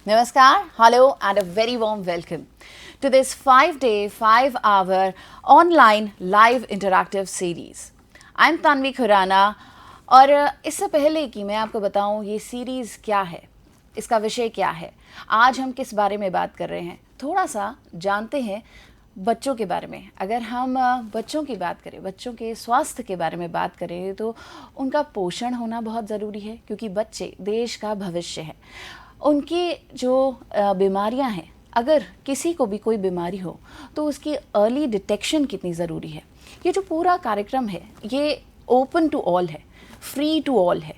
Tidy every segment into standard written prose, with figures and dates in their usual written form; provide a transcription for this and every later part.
Namaskar, hello, and a very warm welcome to this 5-day, 5-hour online live interactive series. I'm Tanvi Khurana और इससे पहले कि मैं आपको बताऊं ये सीरीज़ क्या है, इसका विषय क्या है, आज हम किस बारे में बात कर रहे हैं, थोड़ा सा जानते हैं बच्चों के बारे में। अगर हम बच्चों की बात करें, बच्चों के स्वास्थ्य के बारे में बात करें तो उनका पोषण होना बहुत ज़रूरी है, क्योंकि बच्चे देश का भविष्य है। उनकी जो बीमारियां हैं, अगर किसी को भी कोई बीमारी हो तो उसकी अर्ली डिटेक्शन कितनी ज़रूरी है। ये जो पूरा कार्यक्रम है ये ओपन टू ऑल है, फ्री टू ऑल है।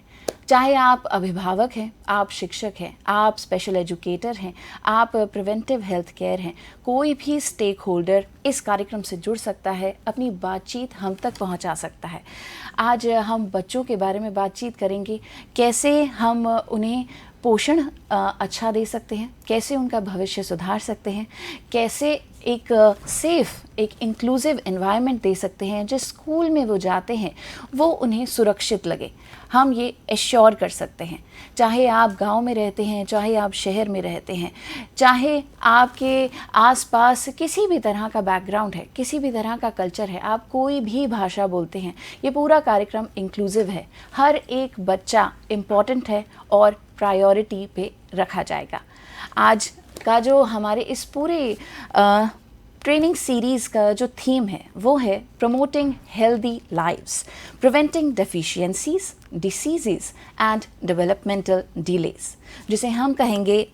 चाहे आप अभिभावक हैं, आप शिक्षक हैं, आप स्पेशल एजुकेटर हैं, आप प्रिवेंटिव हेल्थ केयर हैं, कोई भी स्टेक होल्डर इस कार्यक्रम से जुड़ सकता है, अपनी बातचीत हम तक पहुंचा सकता है। आज हम बच्चों के बारे में बातचीत करेंगे, कैसे हम उन्हें पोषण अच्छा दे सकते हैं, कैसे उनका भविष्य सुधार सकते हैं, कैसे एक सेफ़, एक इंक्लूसिव एनवायरनमेंट दे सकते हैं, जिस स्कूल में वो जाते हैं वो उन्हें सुरक्षित लगे। हम ये एश्योर कर सकते हैं, चाहे आप गांव में रहते हैं, चाहे आप शहर में रहते हैं, चाहे आपके आसपास किसी भी तरह का बैकग्राउंड है, किसी भी तरह का कल्चर है, आप कोई भी भाषा बोलते हैं, ये पूरा कार्यक्रम इंक्लूसिव है। हर एक बच्चा इम्पॉर्टेंट है और प्रायोरिटी पे रखा जाएगा। आज का जो हमारे इस पूरे ट्रेनिंग सीरीज़ का जो थीम है वो है promoting healthy lives, preventing deficiencies, diseases and developmental delays, जिसे हम कहेंगे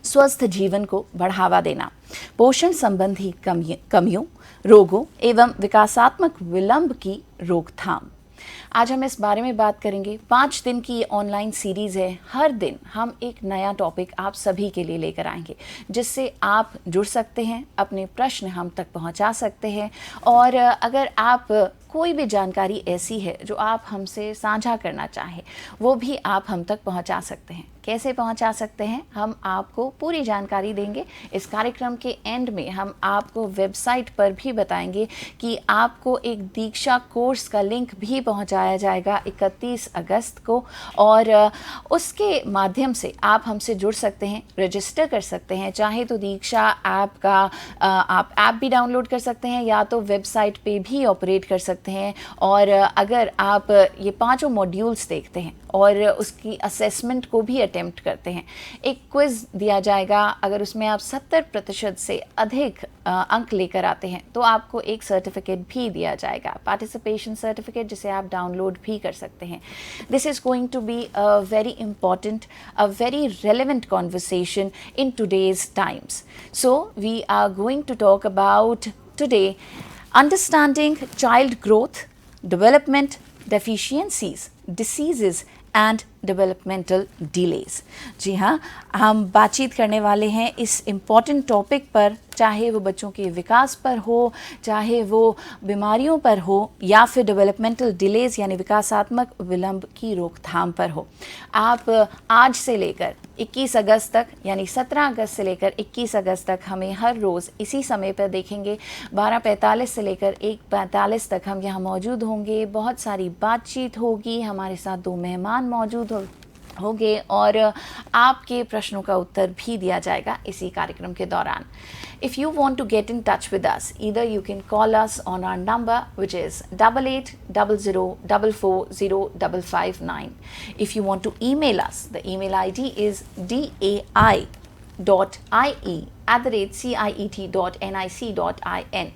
स्वस्थ जीवन को बढ़ावा देना, पोषण संबंधी कमियों, रोगों एवं विकासात्मक विलंब की रोकथाम। आज हम इस बारे में बात करेंगे। 5 दिन की ये ऑनलाइन सीरीज़ है। हर दिन हम एक नया टॉपिक आप सभी के लिए लेकर आएंगे, जिससे आप जुड़ सकते हैं, अपने प्रश्न हम तक पहुंचा सकते हैं, और अगर आप कोई भी जानकारी ऐसी है जो आप हमसे साझा करना चाहें, वो भी आप हम तक पहुंचा सकते हैं। कैसे पहुंचा सकते हैं, हम आपको पूरी जानकारी देंगे। इस कार्यक्रम के एंड में हम आपको वेबसाइट पर भी बताएंगे कि आपको एक दीक्षा कोर्स का लिंक भी पहुंचाया जाएगा 31 अगस्त को, और उसके माध्यम से आप हमसे जुड़ सकते हैं, रजिस्टर कर सकते हैं। चाहे तो दीक्षा ऐप का आप ऐप भी डाउनलोड कर सकते हैं, या तो वेबसाइट पे भी ऑपरेट कर सकते हैं। और अगर आप ये 5 मॉड्यूल्स देखते हैं और उसकी असेसमेंट को भी अटेम्प्ट करते हैं, एक क्विज़ दिया जाएगा। अगर उसमें आप 70% से अधिक अंक लेकर आते हैं तो आपको एक सर्टिफिकेट भी दिया जाएगा, पार्टिसिपेशन सर्टिफिकेट, जिसे आप डाउनलोड भी कर सकते हैं। This is going to be a very important, a very relevant conversation in today's times. So we are going to talk about today understanding child growth, development deficiencies, diseases and developmental delays। जी हाँ, हम बातचीत करने वाले हैं इस important topic पर, चाहे वो बच्चों के विकास पर हो, चाहे वो बीमारियों पर हो, या फिर डेवलपमेंटल डिलेज यानी विकासात्मक विलंब की रोकथाम पर हो। आप आज से लेकर 21 अगस्त तक, यानी 17 अगस्त से लेकर 21 अगस्त तक हमें हर रोज़ इसी समय पर देखेंगे। 12:45 से लेकर 1:45 तक हम यहाँ मौजूद होंगे। बहुत सारी बातचीत होगी, हमारे साथ 2 मेहमान मौजूद होंगे, और आपके प्रश्नों का उत्तर भी दिया जाएगा इसी कार्यक्रम के दौरान। If you want to get in touch with us, either you can call us on our number, which is 8800440559. If you want to email us, the email ID is dai.ie@ciet.nic.in.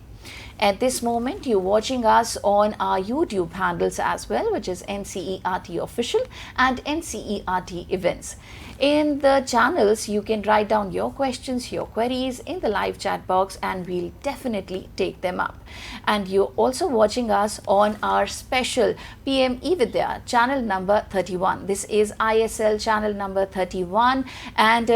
At this moment, you're watching us on our YouTube handles as well, which is NCERT Official and NCERT Events. In the channels, you can write down your questions, your queries in the live chat box, and we'll definitely take them up. And you're also watching us on our special PM eVidya channel number 31. This is ISL channel number 31, and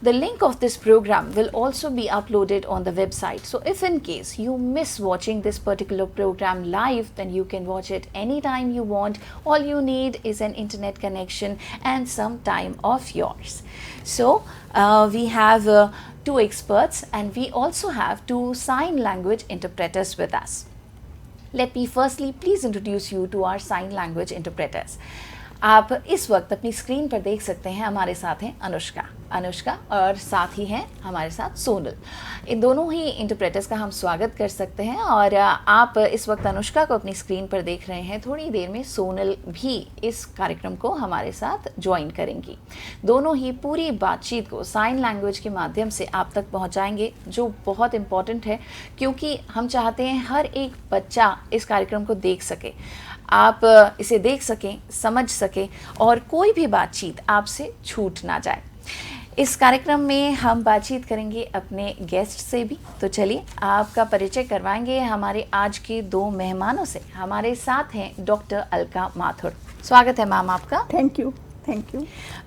the link of this program will also be uploaded on the website. So if in case you miss watching this particular program live, then you can watch it anytime you want. All you need is an internet connection and some time of yours. So we have 2 experts, and we also have 2 sign language interpreters with us. Let me firstly please introduce you to our sign language interpreters. आप इस वक्त अपनी screen पर देख सकते हैं हमारे साथ हैं अनुष्का और साथ ही हैं हमारे साथ सोनल। इन दोनों ही इंटरप्रेटर्स का हम स्वागत कर सकते हैं और आप इस वक्त अनुष्का को अपनी स्क्रीन पर देख रहे हैं। थोड़ी देर में सोनल भी इस कार्यक्रम को हमारे साथ ज्वाइन करेंगी। दोनों ही पूरी बातचीत को साइन लैंग्वेज के माध्यम से आप तक पहुंचाएंगे, जो बहुत इम्पॉर्टेंट है क्योंकि हम चाहते हैं हर एक बच्चा इस कार्यक्रम को देख सके, आप इसे देख सकें, समझ सकें और कोई भी बातचीत आपसे छूट ना जाए। इस कार्यक्रम में हम बातचीत करेंगे अपने गेस्ट से भी, तो चलिए आपका परिचय करवाएंगे हमारे आज के दो मेहमानों से। हमारे साथ हैं डॉक्टर अलका माथुर। स्वागत है मैम आपका। Thank you.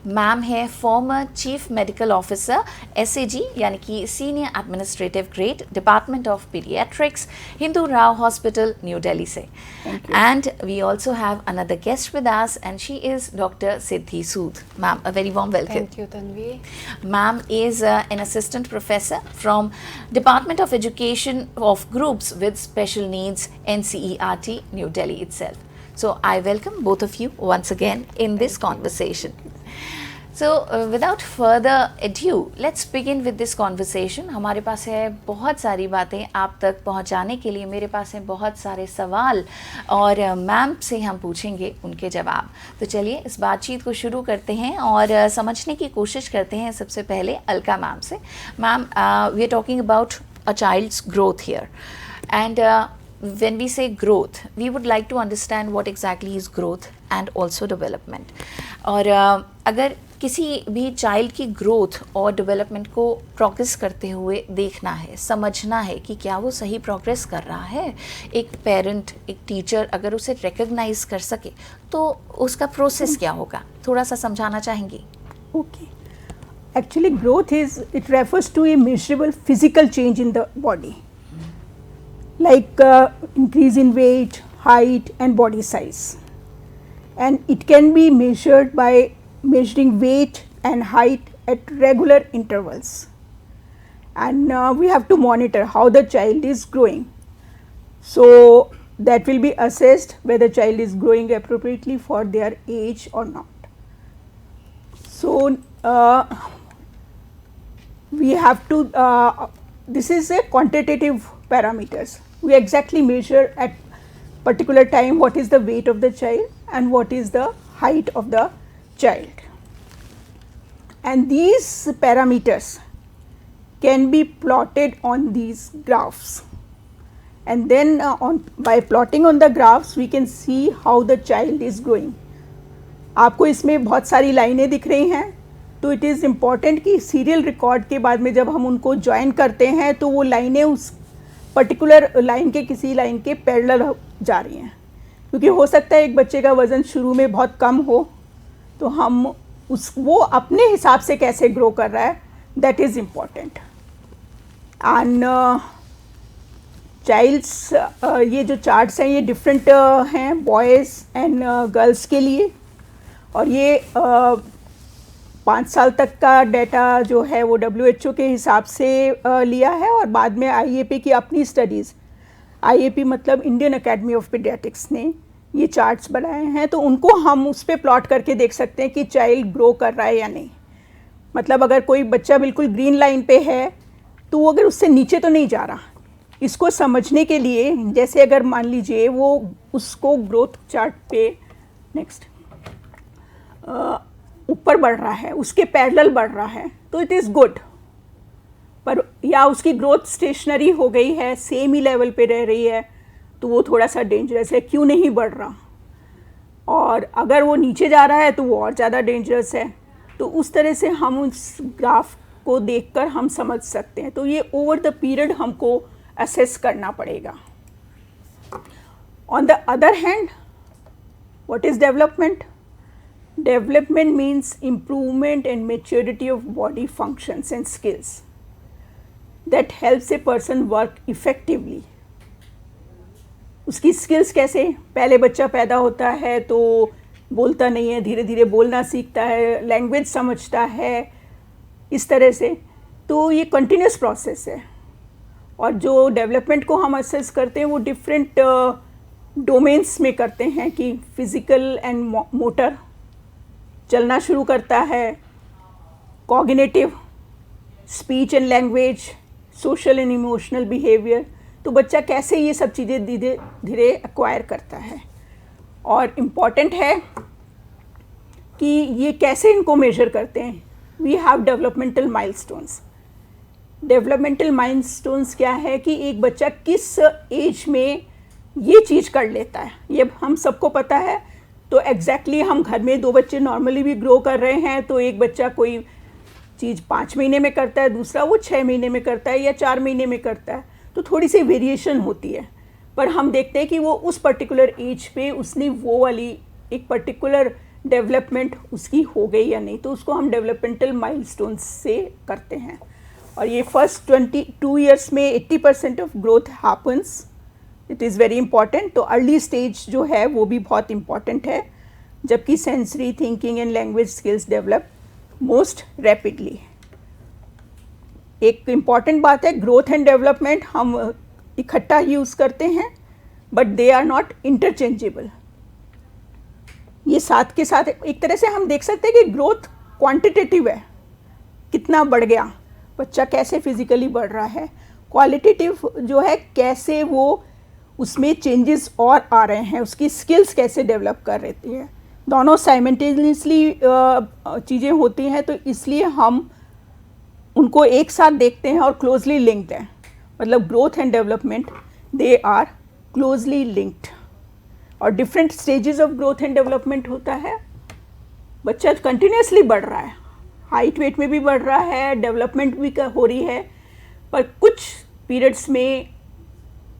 मैम है former chief medical officer SAG यानी कि senior administrative grade, department of paediatrics, Hindu Rao hospital, New Delhi से। And we also have another guest with us and she is doctor Siddhi Sood. Ma'am, a very warm welcome. Thank you, Tanvi. Ma'am is an assistant professor from Department of Education of Groups with Special Needs, NCERT, New Delhi itself. So I welcome both of you once again in this conversation. So without further ado, let's begin with this conversation. हमारे पास है बहुत सारी बातें आप तक पहुंचाने के लिए, मेरे पास हैं बहुत सारे सवाल और मैम से हम पूछेंगे उनके जवाब। तो चलिए इस बातचीत को शुरू करते हैं और समझने की कोशिश करते हैं सबसे पहले अलका मैम से। Ma'am, we are talking about a child's growth here and when we say growth, we would like to understand what exactly is growth and also development. और अगर किसी भी चाइल्ड की ग्रोथ और डेवलपमेंट को प्रोग्रेस करते हुए देखना है, समझना है कि क्या वो सही प्रोग्रेस कर रहा है, एक पेरेंट, एक टीचर अगर उसे रिकग्नाइज कर सके तो उसका प्रोसेस क्या होगा, थोड़ा सा समझाना चाहेंगी? Okay. Actually, growth it refers to a measurable physical change in the body. Like increase in weight, height and body size, and it can be measured by measuring weight and height at regular intervals, and we have to monitor how the child is growing, so that will be assessed whether the child is growing appropriately for their age or not. So we have to this is a quantitative parameters. We exactly measure at particular time what is the weight of the child and what is the height of the child, and these parameters can be plotted on these graphs, and then by plotting on the graphs we can see how the child is growing. आपको इसमें बहुत सारी लाइनें दिख रही हैं, तो it is important कि सीरियल रिकॉर्ड के बाद में जब हम उनको ज्वाइन करते हैं तो वो लाइनें उस पर्टिकुलर लाइन के किसी लाइन के पैरेलल जा रही हैं, क्योंकि हो सकता है एक बच्चे का वज़न शुरू में बहुत कम हो, तो हम वो अपने हिसाब से कैसे ग्रो कर रहा है, that is important. And child's, ये जो चार्ट्स हैं ये डिफरेंट हैं बॉयज़ एंड गर्ल्स के लिए, और ये 5 साल तक का डाटा जो है वो WHO के हिसाब से लिया है, और बाद में IAP की अपनी स्टडीज़, IAP मतलब इंडियन अकेडमी ऑफ पीडियाट्रिक्स ने ये चार्ट्स बनाए हैं, तो उनको हम उस पर प्लॉट करके देख सकते हैं कि चाइल्ड ग्रो कर रहा है या नहीं। मतलब अगर कोई बच्चा बिल्कुल ग्रीन लाइन पे है तो वो अगर उससे नीचे तो नहीं जा रहा। इसको समझने के लिए जैसे अगर मान लीजिए वो उसको ग्रोथ चार्ट पे नेक्स्ट ऊपर बढ़ रहा है, उसके पैरेलल बढ़ रहा है, तो इट इज़ गुड, पर या उसकी ग्रोथ स्टेशनरी हो गई है, सेम ही लेवल पे रह रही है, तो वो थोड़ा सा डेंजरस है, क्यों नहीं बढ़ रहा। और अगर वो नीचे जा रहा है तो वो और ज़्यादा डेंजरस है। तो उस तरह से हम उस ग्राफ को देखकर हम समझ सकते हैं। तो ये ओवर द पीरियड हमको असेस करना पड़ेगा। On the other hand, what is development? Development means improvement and maturity of body functions and skills that helps a person work effectively. उसकी skills कैसे? पहले बच्चा पैदा होता है तो बोलता नहीं है, धीरे धीरे बोलना सीखता है, लैंग्वेज समझता है, इस तरह से। तो ये कंटिन्यूस प्रोसेस है, और जो डेवलपमेंट को हम असेस करते हैं वो डिफरेंट डोमेन्स में करते हैं कि फिज़िकल एंड मोटर, चलना शुरू करता है, cognitive, speech and language, social and emotional behaviour, तो बच्चा कैसे ये सब चीज़ें धीरे धीरे एक्वायर करता है। और इम्पॉर्टेंट है कि ये कैसे इनको मेजर करते हैं। We have developmental milestones. Developmental milestones क्या है कि एक बच्चा किस एज में ये चीज़ कर लेता है, ये हम सबको पता है। तो एग्जैक्टली हम घर में 2 बच्चे नॉर्मली भी ग्रो कर रहे हैं, तो एक बच्चा कोई चीज़ 5 महीने में करता है, दूसरा वो 6 महीने में करता है या 4 महीने में करता है, तो थोड़ी सी वेरिएशन होती है। पर हम देखते हैं कि वो उस पर्टिकुलर एज पे उसने वो वाली एक पर्टिकुलर डेवलपमेंट उसकी हो गई या नहीं, तो उसको हम डेवलपमेंटल माइलस्टोन्स से करते हैं। और ये फर्स्ट 22 ईयर्स में 80% of growth happens, it is very important. तो अर्ली स्टेज जो है वो भी बहुत इंपॉर्टेंट है, जबकि sensory, thinking and language skills develop most rapidly. एक इम्पॉर्टेंट बात है, ग्रोथ एंड डेवलपमेंट हम इकट्ठा यूज़ करते हैं, but they are not interchangeable. ये साथ के साथ एक तरह से हम देख सकते हैं कि ग्रोथ क्वांटिटेटिव है, कितना बढ़ गया बच्चा, कैसे फिजिकली बढ़ रहा है। क्वालिटेटिव जो है, कैसे वो उसमें चेंजेस और आ रहे हैं, उसकी स्किल्स कैसे डेवलप कर रही है। दोनों साइमल्टेनियसली चीज़ें होती हैं, तो इसलिए हम उनको एक साथ देखते हैं और क्लोजली लिंक्ड हैं। मतलब growth and development, they are closely linked. और different stages of growth and development होता है। बच्चा कंटिन्यूसली बढ़ रहा है, हाइट वेट में भी बढ़ रहा है, डेवलपमेंट भी हो रही है, पर कुछ पीरियड्स में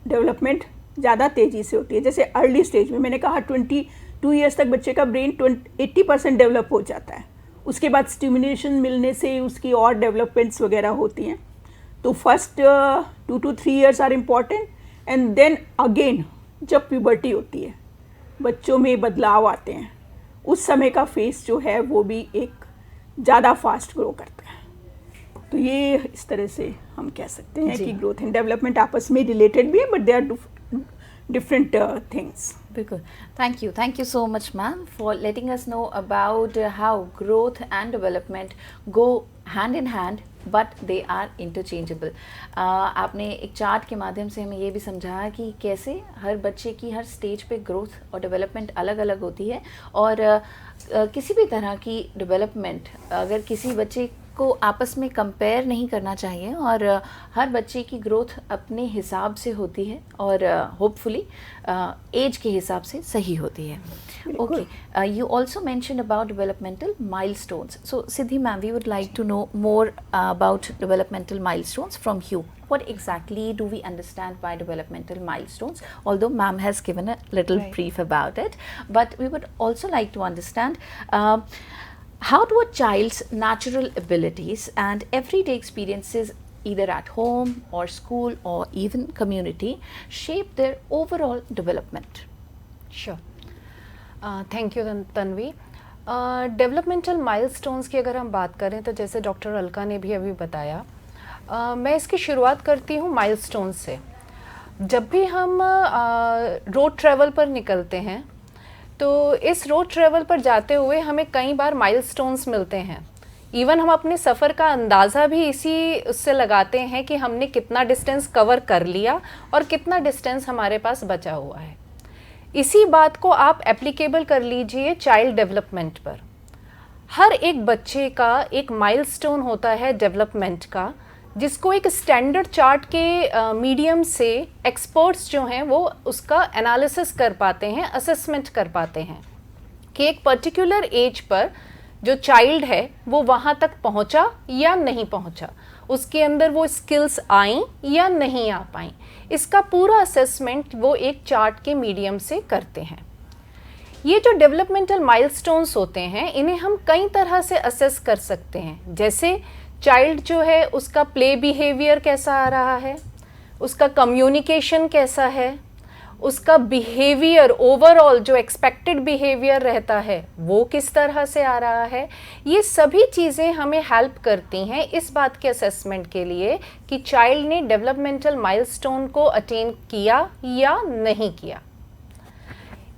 डेवलपमेंट ज़्यादा तेज़ी से होती है। जैसे अर्ली स्टेज में मैंने कहा 22 ईयर्स तक बच्चे का ब्रेन 80% डेवलप हो जाता है। उसके बाद स्टिमुलेशन मिलने से उसकी और डेवलपमेंट्स वगैरह होती हैं। तो first 2 to 3 years are important, and then again जब प्यूबर्टी होती है, बच्चों में बदलाव आते हैं, उस समय का फेस जो है वो भी एक ज़्यादा फास्ट ग्रो करता है। तो ये इस तरह से हम कह सकते हैं कि ग्रोथ एंड डेवलपमेंट आपस में रिलेटेड भी है, but they are different things. बिल्कुल। Thank you so much, ma'am, for letting us know about how growth and development go hand in hand, but they are interchangeable. आपने एक chart के माध्यम से हमें ये भी समझाया कि कैसे हर बच्चे की हर स्टेज पे ग्रोथ और डेवलपमेंट अलग अलग होती है, और किसी भी तरह की डेवलपमेंट अगर किसी बच्चे को आपस में कंपेयर नहीं करना चाहिए, और हर बच्चे की ग्रोथ अपने हिसाब से होती है, और होपफुली एज के हिसाब से सही होती है। Okay, you also mentioned about developmental milestones. So Siddhi ma'am, we would like to know more about developmental milestones from you. What exactly do we understand by developmental milestones? Although ma'am has given a little brief about it, but we would also like to understand how do a child's natural abilities and everyday experiences, either at home or school or even community, shape their overall development? Sure. Thank you, Tanvi. Developmental milestones की अगर हम बात करें तो जैसे doctor Alka ने भी अभी बताया, मैं इसकी शुरुआत करती हूँ माइलस्टोन्स से। जब भी हम रोड ट्रैवल पर निकलते हैं, तो इस रोड ट्रैवल पर जाते हुए हमें कई बार माइलस्टोन्स मिलते हैं। इवन हम अपने सफ़र का अंदाज़ा भी इसी उससे लगाते हैं कि हमने कितना डिस्टेंस कवर कर लिया और कितना डिस्टेंस हमारे पास बचा हुआ है। इसी बात को आप एप्लीकेबल कर लीजिए चाइल्ड डेवलपमेंट पर। हर एक बच्चे का एक माइलस्टोन होता है डेवलपमेंट का, जिसको एक स्टैंडर्ड चार्ट के मीडियम से एक्सपर्ट्स जो हैं वो उसका एनालिसिस कर पाते हैं, असेसमेंट कर पाते हैं कि एक पर्टिकुलर एज पर जो चाइल्ड है वो वहाँ तक पहुँचा या नहीं पहुँचा, उसके अंदर वो स्किल्स आई या नहीं आ पाई। इसका पूरा असेसमेंट वो एक चार्ट के मीडियम से करते हैं। ये जो डेवलपमेंटल माइलस्टोन्स होते हैं, इन्हें हम कई तरह से असेस कर सकते हैं। जैसे चाइल्ड जो है उसका प्ले बिहेवियर कैसा आ रहा है, उसका कम्युनिकेशन कैसा है, उसका बिहेवियर ओवरऑल जो एक्सपेक्टेड बिहेवियर रहता है वो किस तरह से आ रहा है। ये सभी चीज़ें हमें हेल्प करती हैं इस बात के असेसमेंट के लिए कि चाइल्ड ने डेवलपमेंटल माइलस्टोन को अटेन किया या नहीं किया।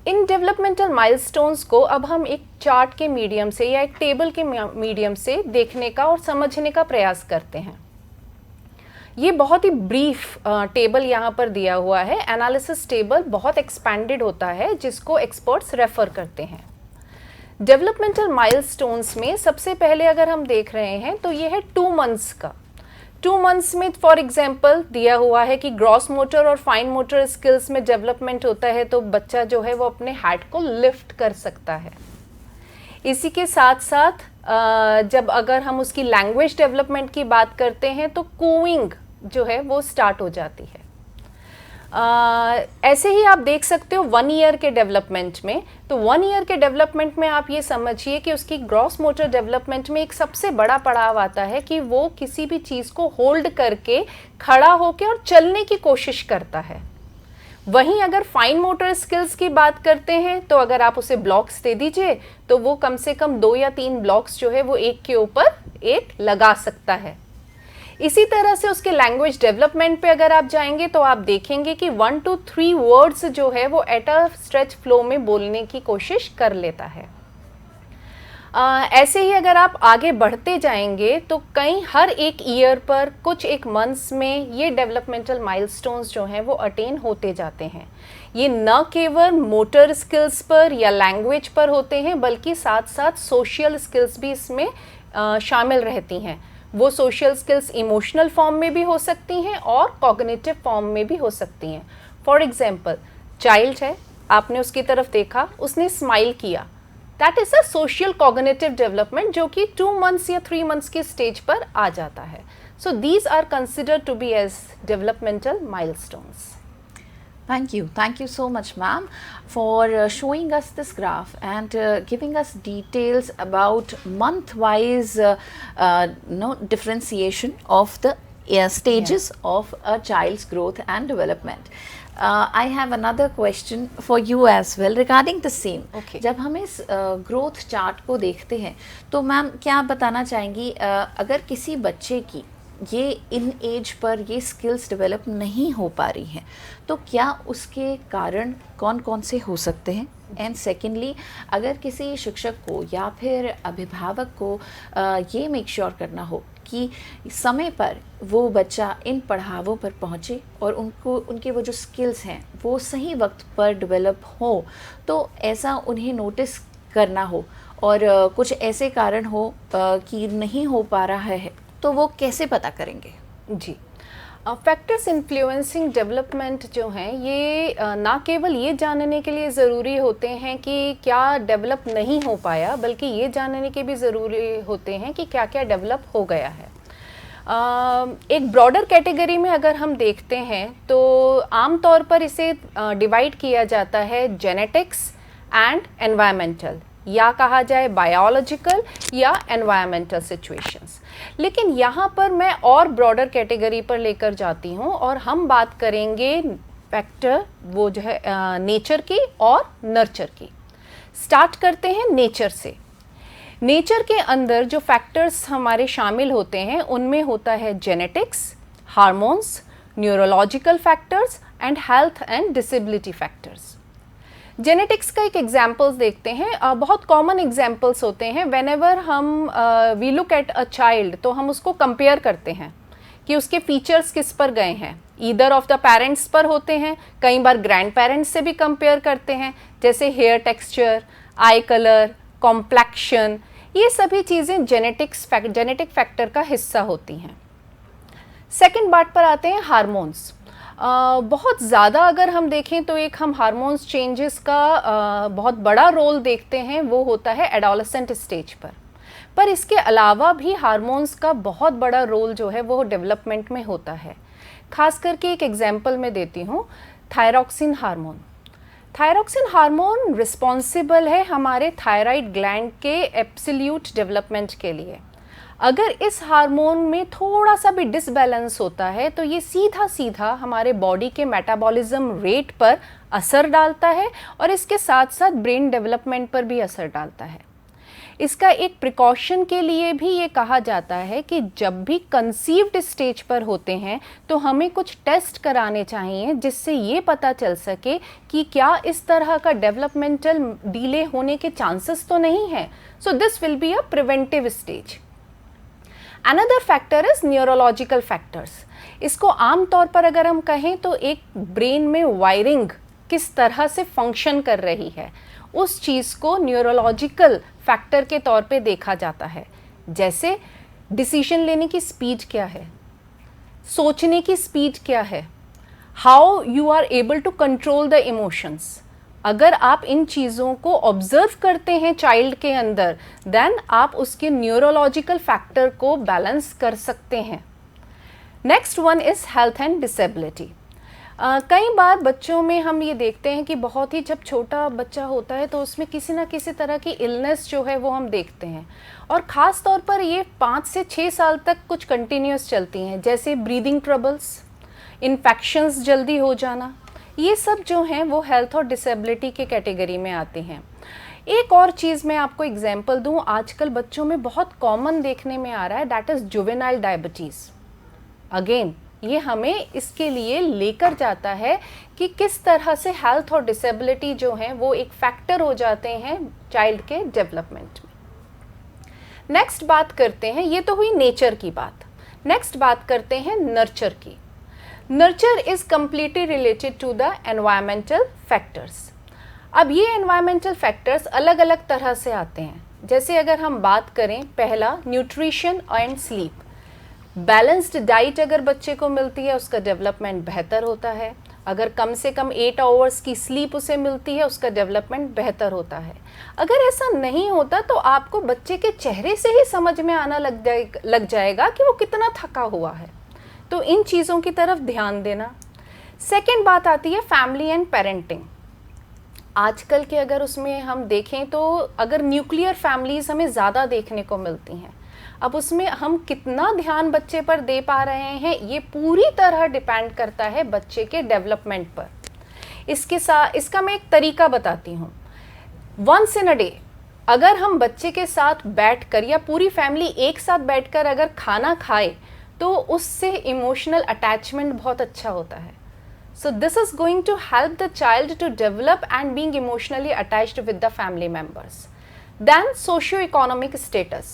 इन डेवलपमेंटल माइलस्टोन्स को अब हम एक चार्ट के मीडियम से या एक टेबल के मीडियम से देखने का और समझने का प्रयास करते हैं। ये बहुत ही ब्रीफ टेबल यहाँ पर दिया हुआ है। एनालिसिस टेबल बहुत एक्सपैंडेड होता है जिसको एक्सपर्ट्स रेफर करते हैं। डेवलपमेंटल माइलस्टोन्स में सबसे पहले अगर हम देख रहे हैं तो ये है 2 मंथ्स का। 2 मंथ्स में फॉर एग्जांपल दिया हुआ है कि ग्रॉस मोटर और फाइन मोटर स्किल्स में डेवलपमेंट होता है, तो बच्चा जो है वो अपने हैंड को लिफ्ट कर सकता है। इसी के साथ साथ जब अगर हम उसकी लैंग्वेज डेवलपमेंट की बात करते हैं तो कूइंग जो है वो स्टार्ट हो जाती है। ऐसे ही आप देख सकते हो 1 ईयर के डेवलपमेंट में, तो 1 ईयर के डेवलपमेंट में आप ये समझिए कि उसकी ग्रॉस मोटर डेवलपमेंट में एक सबसे बड़ा पड़ाव आता है कि वो किसी भी चीज़ को होल्ड करके खड़ा होकर और चलने की कोशिश करता है। वहीं अगर फाइन मोटर स्किल्स की बात करते हैं तो अगर आप उसे ब्लॉक्स दे दीजिए तो वो कम से कम 2 या 3 ब्लॉक्स जो है वो एक के ऊपर एक लगा सकता है। इसी तरह से उसके लैंग्वेज डेवलपमेंट पे अगर आप जाएंगे तो आप देखेंगे कि 1 to 3 वर्ड्स जो है वो एट अ स्ट्रेच फ्लो में बोलने की कोशिश कर लेता है। ऐसे ही अगर आप आगे बढ़ते जाएंगे तो हर एक ईयर पर कुछ एक मंथ्स में ये डेवलपमेंटल माइलस्टोन्स जो हैं वो अटेन होते जाते हैं। ये न केवल मोटर स्किल्स पर या लैंग्वेज पर होते हैं बल्कि साथ साथ सोशल स्किल्स भी इसमें शामिल रहती हैं। वो सोशल स्किल्स इमोशनल फॉर्म में भी हो सकती हैं और कॉग्निटिव फॉर्म में भी हो सकती हैं। फॉर एग्जांपल, चाइल्ड है, आपने उसकी तरफ देखा, उसने स्माइल किया, that is a social cognitive development जो कि 2 मंथ्स या 3 मंथ्स के स्टेज पर आ जाता है। So these are considered to be as developmental milestones. Thank you so much, ma'am, for showing us this graph and giving us details about month-wise differentiation of the stages of a child's growth and development. I have another question for you as well regarding the same. Okay. जब हम इस growth chart को देखते हैं तो ma'am क्या आप बताना चाहेंगी, अगर किसी बच्चे की ये इन एज पर ये स्किल्स डेवलप नहीं हो पा रही हैं तो क्या उसके कारण कौन कौन से हो सकते हैं? एंड सेकेंडली, अगर किसी शिक्षक को या फिर अभिभावक को ये मेक श्योर करना हो कि समय पर वो बच्चा इन पढ़ावों पर पहुँचे और उनको उनके वो जो स्किल्स हैं वो सही वक्त पर डेवलप हो, तो ऐसा उन्हें नोटिस करना हो और कुछ ऐसे कारण हो कि नहीं हो पा रहा है, तो वो कैसे पता करेंगे? जी, फैक्टर्स इन्फ्लुएंसिंग डेवलपमेंट जो हैं ये ना केवल ये जानने के लिए ज़रूरी होते हैं कि क्या डेवलप नहीं हो पाया, बल्कि ये जानने के भी ज़रूरी होते हैं कि क्या क्या डेवलप हो गया है। एक ब्रॉडर कैटेगरी में अगर हम देखते हैं तो आम तौर पर इसे डिवाइड किया जाता है जेनेटिक्स एंड एनवायरमेंटल, या कहा जाए बायोलॉजिकल या एनवायरमेंटल सिचुएशंस। लेकिन यहाँ पर मैं और ब्रॉडर कैटेगरी पर लेकर जाती हूँ और हम बात करेंगे फैक्टर वो जो है नेचर की और नर्चर की। स्टार्ट करते हैं नेचर से। नेचर के अंदर जो फैक्टर्स हमारे शामिल होते हैं उनमें होता है genetics, hormones, neurological factors and health and disability factors. Genetics का एक एग्जाम्पल्स देखते हैं। बहुत कॉमन एग्जाम्पल्स होते हैं। वेन एवर हम we look at a child तो हम उसको कंपेयर करते हैं कि उसके फीचर्स किस पर गए हैं। ईदर ऑफ द पेरेंट्स पर होते हैं, कई बार ग्रैंड पेरेंट्स से भी कंपेयर करते हैं, जैसे hair texture, eye colour, complexion, ये सभी चीज़ें जेनेटिक फैक्टर का हिस्सा होती हैं। सेकेंड बात पर आते हैं हार्मोन्स। बहुत ज़्यादा अगर हम देखें तो एक हम हार्मोन्स चेंजेस का बहुत बड़ा रोल देखते हैं, वो होता है एडोलेसेंट स्टेज पर इसके अलावा भी हार्मोन्स का बहुत बड़ा रोल जो है वो डेवलपमेंट में होता है। खास करके एक एग्जांपल मैं देती हूँ, thyroxine hormone. Thyroxine hormone responsible है हमारे थायराइड ग्लैंड के एब्सोल्यूट डेवलपमेंट के लिए। अगर इस हार्मोन में थोड़ा सा भी डिसबैलेंस होता है तो ये सीधा हमारे बॉडी के मेटाबॉलिज्म रेट पर असर डालता है और इसके साथ साथ ब्रेन डेवलपमेंट पर भी असर डालता है। इसका एक प्रिकॉशन के लिए भी ये कहा जाता है कि जब भी कंसीव्ड स्टेज पर होते हैं तो हमें कुछ टेस्ट कराने चाहिए जिससे ये पता चल सके कि क्या इस तरह का डेवलपमेंटल डिले होने के चांसेस तो नहीं है. So this will be a preventive stage. Another factor is neurological factors. इसको आम तौर पर अगर हम कहें तो एक ब्रेन में वायरिंग किस तरह से फंक्शन कर रही है उस चीज़ को न्यूरोलॉजिकल फैक्टर के तौर पे देखा जाता है. जैसे डिसीजन लेने की स्पीड क्या है, सोचने की स्पीड क्या है, how you are able to control the emotions. अगर आप इन चीज़ों को ऑब्जर्व करते हैं चाइल्ड के अंदर देन आप उसके न्यूरोलॉजिकल फैक्टर को बैलेंस कर सकते हैं. Next one is health and disability. कई बार बच्चों में हम ये देखते हैं कि बहुत ही जब छोटा बच्चा होता है तो उसमें किसी ना किसी तरह की इलनेस जो है वो हम देखते हैं और ख़ास तौर पर ये 5 से 6 साल तक कुछ कंटिन्यूस चलती हैं. जैसे ब्रीदिंग ट्रबल्स, इन्फेक्शंस जल्दी हो जाना, ये सब जो हैं वो हेल्थ और डिसेबिलिटी के कैटेगरी में आते हैं. एक और चीज़ मैं आपको एग्जांपल दूं, आजकल बच्चों में बहुत कॉमन देखने में आ रहा है, that is juvenile diabetes. Again ये हमें इसके लिए लेकर जाता है कि किस तरह से हेल्थ और डिसेबिलिटी जो हैं वो एक फैक्टर हो जाते हैं चाइल्ड के डेवलपमेंट में. नेक्स्ट बात करते हैं, ये तो हुई नेचर की बात. नेक्स्ट बात करते हैं नर्चर की. Nurture is completely related to the environmental factors. अब ये एनवायरमेंटल फैक्टर्स अलग अलग तरह से आते हैं. जैसे अगर हम बात करें, पहला nutrition and sleep. Balanced diet अगर बच्चे को मिलती है उसका डेवलपमेंट बेहतर होता है. अगर कम से कम 8 आवर्स की स्लीप उसे मिलती है उसका डेवलपमेंट बेहतर होता है. अगर ऐसा नहीं होता तो आपको बच्चे के चेहरे से ही समझ में आना लग जाएगा कि वो कितना थका हुआ है. तो इन चीज़ों की तरफ ध्यान देना. सेकेंड बात आती है फैमिली एंड पेरेंटिंग. आजकल के अगर उसमें हम देखें तो अगर न्यूक्लियर फैमिलीज़ हमें ज़्यादा देखने को मिलती हैं, अब उसमें हम कितना ध्यान बच्चे पर दे पा रहे हैं ये पूरी तरह डिपेंड करता है बच्चे के डेवलपमेंट पर. इसका मैं एक तरीका बताती हूँ. वंस इन अ डे अगर हम बच्चे के साथ बैठकर या पूरी फैमिली एक साथ बैठकर अगर खाना खाए तो उससे इमोशनल अटैचमेंट बहुत अच्छा होता है. So this is going to help the child to develop and being emotionally attached with the family members. Then socio economic status.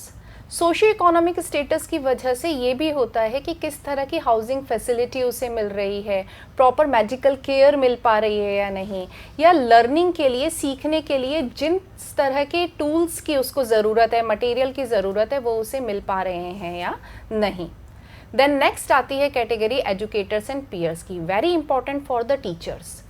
Socio economic status की वजह से ये भी होता है कि किस तरह की हाउसिंग फैसिलिटी उसे मिल रही है, प्रॉपर मेडिकल केयर मिल पा रही है या नहीं, या लर्निंग के लिए, सीखने के लिए जिन तरह के टूल्स की उसको ज़रूरत है, मटेरियल की ज़रूरत है, वो उसे मिल पा रहे हैं या नहीं. देन नेक्स्ट आती है कैटेगरी एजुकेटर्स एंड पीयर्स की. Very important for the teachers.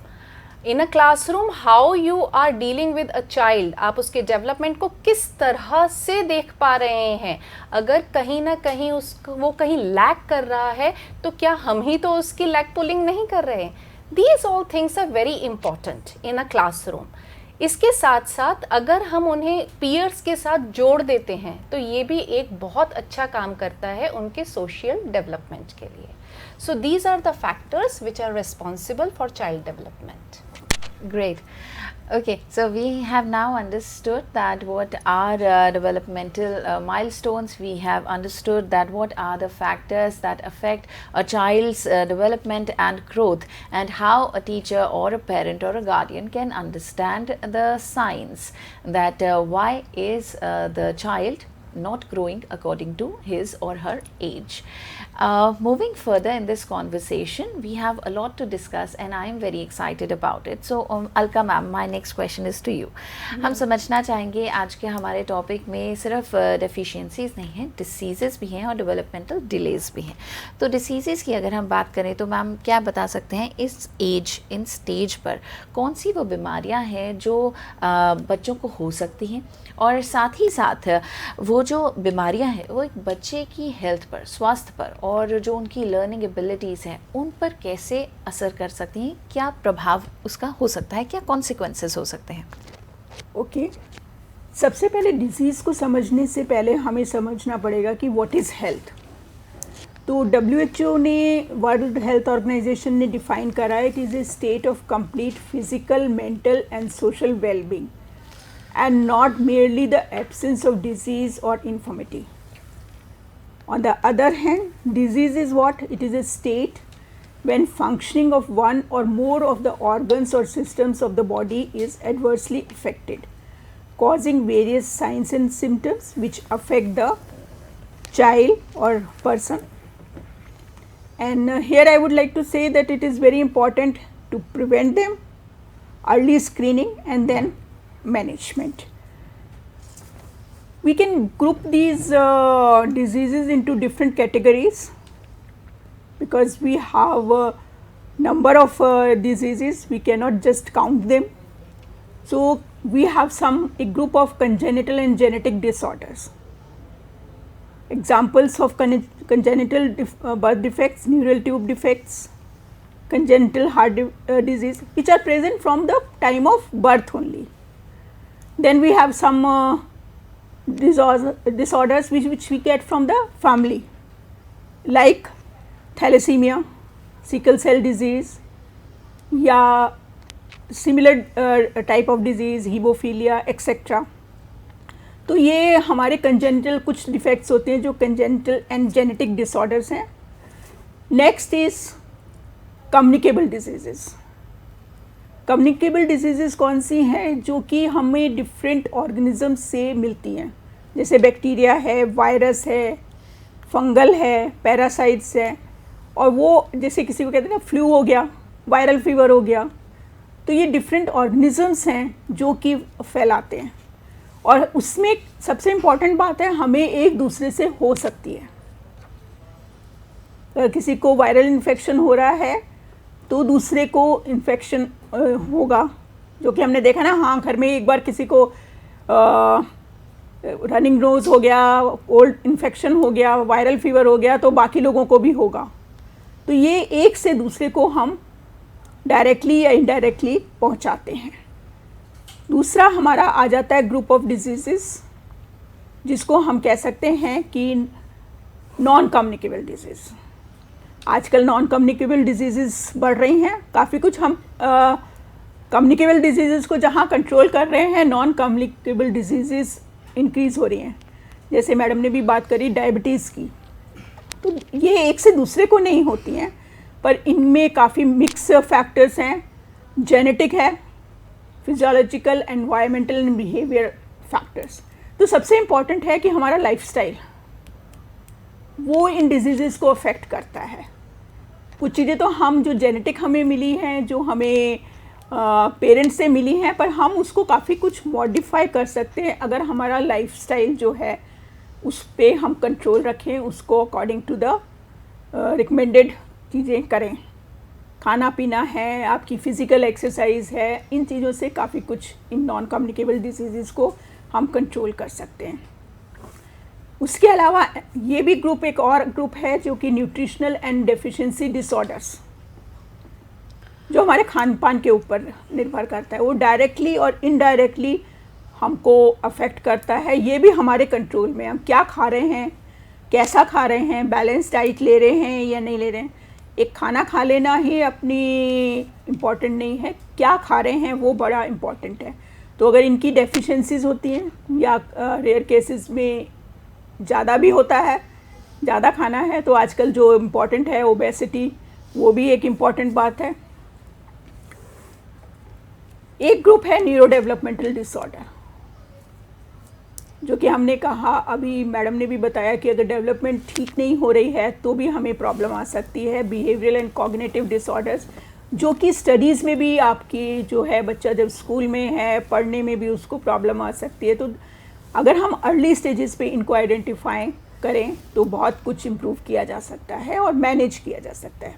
In a classroom how you are dealing with a child, आप उसके डेवलपमेंट को किस तरह से देख पा रहे हैं. अगर कहीं ना कहीं वो कहीं लैक कर रहा है तो क्या हम ही तो उसकी लैक पुलिंग नहीं कर रहे हैं. These all things are very important in a classroom. इसके साथ साथ अगर हम उन्हें पीयर्स के साथ जोड़ देते हैं तो ये भी एक बहुत अच्छा काम करता है उनके सोशल डेवलपमेंट के लिए. So these are the factors which are responsible for child development. Great. Okay, so we have now understood that what are developmental milestones. We have understood that what are the factors that affect a child's development and growth, and how a teacher or a parent or a guardian can understand the signs that why is the child not growing according to his or her age. Moving further in this conversation, we have a lot to discuss and I am very excited about it. So Alka ma'am, my next question is to you. हम समझना चाहेंगे आज के हमारे topic में सिर्फ deficiencies नहीं हैं, डिसीज़ेस भी हैं और डेवलपमेंटल डिलेज भी हैं. तो डिसीज़ेस की अगर हम बात करें तो मैम क्या बता सकते हैं इस एज, इन स्टेज पर कौन सी वो बीमारियां हैं जो बच्चों को हो सकती हैं, और साथ ही साथ वो जो बीमारियां हैं वो एक बच्चे की हेल्थ पर, स्वास्थ्य पर और जो उनकी लर्निंग एबिलिटीज़ हैं उन पर कैसे असर कर सकती हैं, क्या प्रभाव उसका हो सकता है, क्या कॉन्सिक्वेंसेस हो सकते हैं. ओके, सबसे पहले डिजीज़ को समझने से पहले हमें समझना पड़ेगा कि व्हाट इज़ हेल्थ. तो WHO ने, वर्ल्ड हेल्थ ऑर्गेनाइजेशन ने डिफ़ाइन करा है, it is a state of complete physical, mental and social wellbeing. and not merely the absence of disease or infirmity. On the other hand, disease is what? It is a state when functioning of one or more of the organs or systems of the body is adversely affected, causing various signs and symptoms which affect the child or person. And here I would like to say that it is very important to prevent them, early screening and then management. We can group these diseases into different categories because we have a number of diseases, we cannot just count them. So, we have a group of congenital and genetic disorders. Examples of congenital birth defects, neural tube defects, congenital heart disease, which are present from the time of birth only. Then we have some disorders which we get from the family, like thalassemia, sickle cell disease, या similar type of disease, hemophilia, etc. तो ये हमारे congenital कुछ defects होते हैं जो congenital and genetic disorders हैं. Next is communicable diseases. Communicable diseases कौन सी हैं? जो कि हमें different organisms से मिलती हैं, जैसे बैक्टीरिया है, वायरस है, फंगल है, पैरासाइट्स है, और वो जैसे किसी को कहते हैं ना फ्लू हो गया, वायरल फीवर हो गया, तो ये डिफरेंट ऑर्गेनिजम्स हैं जो कि फैलाते हैं. और उसमें सबसे इम्पॉर्टेंट बात है, हमें एक दूसरे से हो सकती है. अगर किसी को वायरल इन्फेक्शन हो रहा है तो दूसरे को इन्फेक्शन होगा, जो कि हमने देखा ना, हाँ घर में एक बार किसी को रनिंग नोज हो गया, कोल्ड इन्फेक्शन हो गया, वायरल फीवर हो गया, तो बाकी लोगों को भी होगा. तो ये एक से दूसरे को हम डायरेक्टली या इनडायरेक्टली पहुंचाते हैं. दूसरा हमारा आ जाता है ग्रुप ऑफ डिजीज़ेस, जिसको हम कह सकते हैं कि नॉन कम्युनिकेबल डिजीज़. आजकल नॉन कम्युनिकेबल डिजीज़ेस बढ़ रही हैं काफ़ी कुछ. हम कम्युनिकेबल डिजीज़ेस को जहाँ कंट्रोल कर रहे हैं, नॉन कम्युनिकेबल डिजीज़ेस इंक्रीज़ हो रही हैं. जैसे मैडम ने भी बात करी डायबिटीज़ की, तो ये एक से दूसरे को नहीं होती हैं, पर इनमें काफ़ी मिक्स फैक्टर्स हैं. जेनेटिक है, physiological, environmental and behaviour factors. तो सबसे इम्पॉर्टेंट है कि हमारा लाइफस्टाइल वो इन डिजीज़ेस को अफेक्ट करता है. कुछ चीज़ें तो हम जो जेनेटिक हमें मिली हैं, जो हमें पेरेंट्स से मिली हैं, पर हम उसको काफ़ी कुछ मॉडिफाई कर सकते हैं अगर हमारा लाइफस्टाइल जो है उस पे हम कंट्रोल रखें, उसको अकॉर्डिंग टू द रिकमेंडेड चीज़ें करें. खाना पीना है, आपकी फ़िज़िकल एक्सरसाइज है, इन चीज़ों से काफ़ी कुछ इन नॉन कम्युनिकेबल डिजीज़ को हम कंट्रोल कर सकते हैं. उसके अलावा ये भी ग्रुप, एक और ग्रुप है जो कि न्यूट्रिशनल एंड डेफिशिएंसी डिसऑर्डर्स, जो हमारे खान पान के ऊपर निर्भर करता है. वो डायरेक्टली और इनडायरेक्टली हमको अफेक्ट करता है. ये भी हमारे कंट्रोल में, हम क्या खा रहे हैं, कैसा खा रहे हैं, बैलेंस डाइट ले रहे हैं या नहीं ले रहे हैं. एक खाना खा लेना ही अपनी इम्पॉर्टेंट नहीं है, क्या खा रहे हैं वो बड़ा इम्पॉर्टेंट है. तो अगर इनकी डेफिशिएंसीज होती हैं, या रेयर केसेस में ज़्यादा भी होता है, ज़्यादा खाना है, तो आजकल जो इम्पॉर्टेंट है ओबेसिटी, वो भी एक इम्पॉर्टेंट बात है. एक ग्रुप है न्यूरो डेवलपमेंटल डिसऑर्डर, जो कि हमने कहा, अभी मैडम ने भी बताया कि अगर डेवलपमेंट ठीक नहीं हो रही है तो भी हमें प्रॉब्लम आ सकती है. बिहेवियरल एंड कॉग्निटिव डिसऑर्डर्स, जो कि स्टडीज़ में भी आपकी जो है, बच्चा जब स्कूल में है, पढ़ने में भी उसको प्रॉब्लम आ सकती है. तो अगर हम अर्ली स्टेजेस पे इनको आइडेंटिफाई करें तो बहुत कुछ इम्प्रूव किया जा सकता है और मैनेज किया जा सकता है.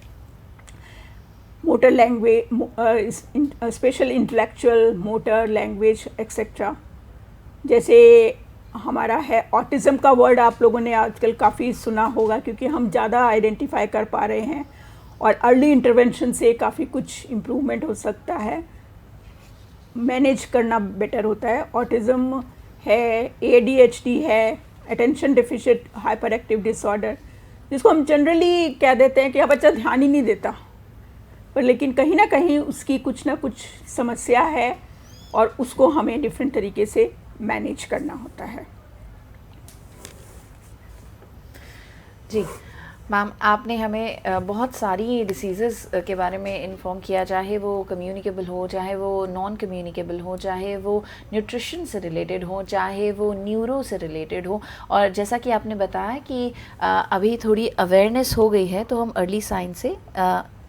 Motor language, special intellectual, motor language etcetera. जैसे हमारा है ऑटिज़म का वर्ड आप लोगों ने आजकल काफ़ी सुना होगा, क्योंकि हम ज़्यादा आइडेंटिफाई कर पा रहे हैं और अर्ली इंटरवेंशन से काफ़ी कुछ इम्प्रूवमेंट हो सकता है, मैनेज करना बेटर होता है. ऑटिज़म है, ADHD है, attention deficient hyper active disorder, जिसको हम जनरली कह देते हैं कि बच्चा ध्यान ही नहीं देता, पर लेकिन कहीं ना कहीं उसकी कुछ ना कुछ समस्या है और उसको हमें डिफरेंट तरीके से मैनेज करना होता है। जी मैम, आपने हमें बहुत सारी डिसीज़ेस के बारे में इन्फॉर्म किया, चाहे वो कम्युनिकेबल हो, चाहे वो नॉन कम्युनिकेबल हो, चाहे वो न्यूट्रिशन से रिलेटेड हो, चाहे वो न्यूरो से रिलेटेड हो। और जैसा कि आपने बताया कि अभी थोड़ी अवेयरनेस हो गई है तो हम अर्ली साइन से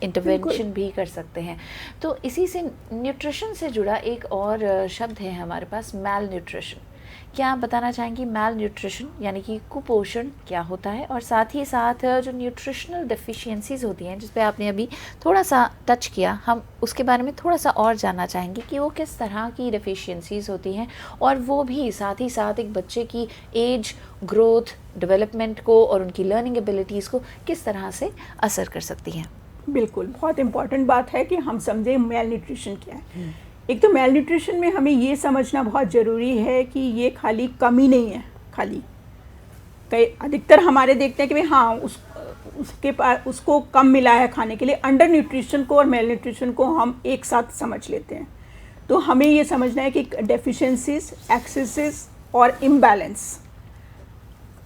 इंटरवेंशन भी कर सकते हैं। तो इसी से न्यूट्रिशन से जुड़ा एक और शब्द है हमारे पास, मैल न्यूट्रिशन। क्या आप बताना चाहेंगी मैल न्यूट्रिशन यानी कि कुपोषण क्या होता है, और साथ ही साथ जो न्यूट्रिशनल डेफिशिएंसीज होती हैं जिस पे आपने अभी थोड़ा सा टच किया, हम उसके बारे में थोड़ा सा और जानना चाहेंगे कि वो किस तरह की डेफिशिएंसीज होती हैं, और वो भी साथ ही साथ एक बच्चे की एज, ग्रोथ, डेवलपमेंट को और उनकी लर्निंग एबिलिटीज़ को किस तरह से असर कर सकती हैं। बिल्कुल, बहुत इम्पॉर्टेंट बात है कि हम समझें मेल न्यूट्रिशन क्या है। एक तो मेल न्यूट्रिशन में हमें ये समझना बहुत ज़रूरी है कि ये खाली कमी नहीं है, खाली कई अधिकतर हमारे देखते हैं कि भाई हाँ उसके पास उसको कम मिला है खाने के लिए। अंडर न्यूट्रिशन को और मेल न्यूट्रिशन को हम एक साथ समझ लेते हैं। तो हमें ये समझना है कि डेफिशिएंसीज, एक्सेसेस और इम्बैलेंस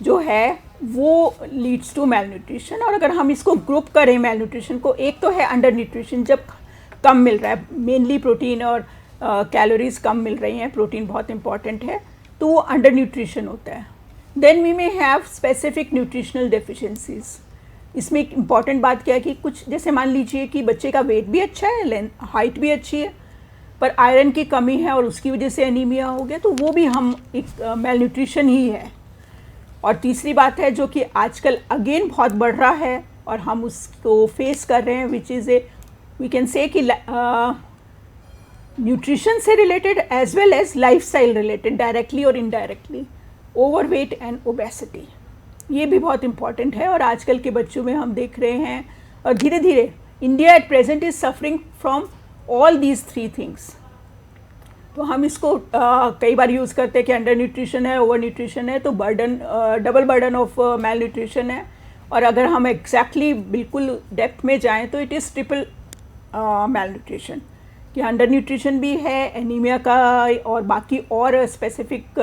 जो है वो लीड्स टू मेल न्यूट्रिशन। और अगर हम इसको ग्रुप करें मेल न्यूट्रिशन को, एक तो है अंडर न्यूट्रिशन, जब कम मिल रहा है, मेनली प्रोटीन और कैलोरीज कम मिल रही हैं, प्रोटीन बहुत इंपॉर्टेंट है, तो वो अंडर न्यूट्रिशन होता है। Then we may have specific nutritional deficiencies. इसमें एक इम्पॉर्टेंट बात क्या है कि कुछ जैसे मान लीजिए कि बच्चे का वेट भी अच्छा है, लेंथ हाइट भी अच्छी है, पर आयरन की कमी है और उसकी वजह से एनीमिया हो गया, तो वो भी हम एक मेल न्यूट्रिशन ही है। और तीसरी बात है जो कि आजकल अगेन बहुत बढ़ रहा है और हम उसको फेस कर रहे हैं, which is a we can say कि न्यूट्रिशन से related as well as lifestyle related, directly और इनडायरेक्टली, ओवरवेट एंड ओबेसिटी, ये भी बहुत इंपॉर्टेंट है। और आजकल के बच्चों में हम देख रहे हैं, और धीरे धीरे India at present is suffering from all these three things. तो हम इसको कई बार यूज़ करते हैं कि अंडर न्यूट्रिशन है, ओवर न्यूट्रिशन है, तो burden, double burden of male nutrition है। और अगर हम एग्जैक्टली बिल्कुल डेप्थ में जाएं तो it is triple male nutrition, कि अंडर न्यूट्रिशन भी है, एनीमिया का और बाकी और स्पेसिफिक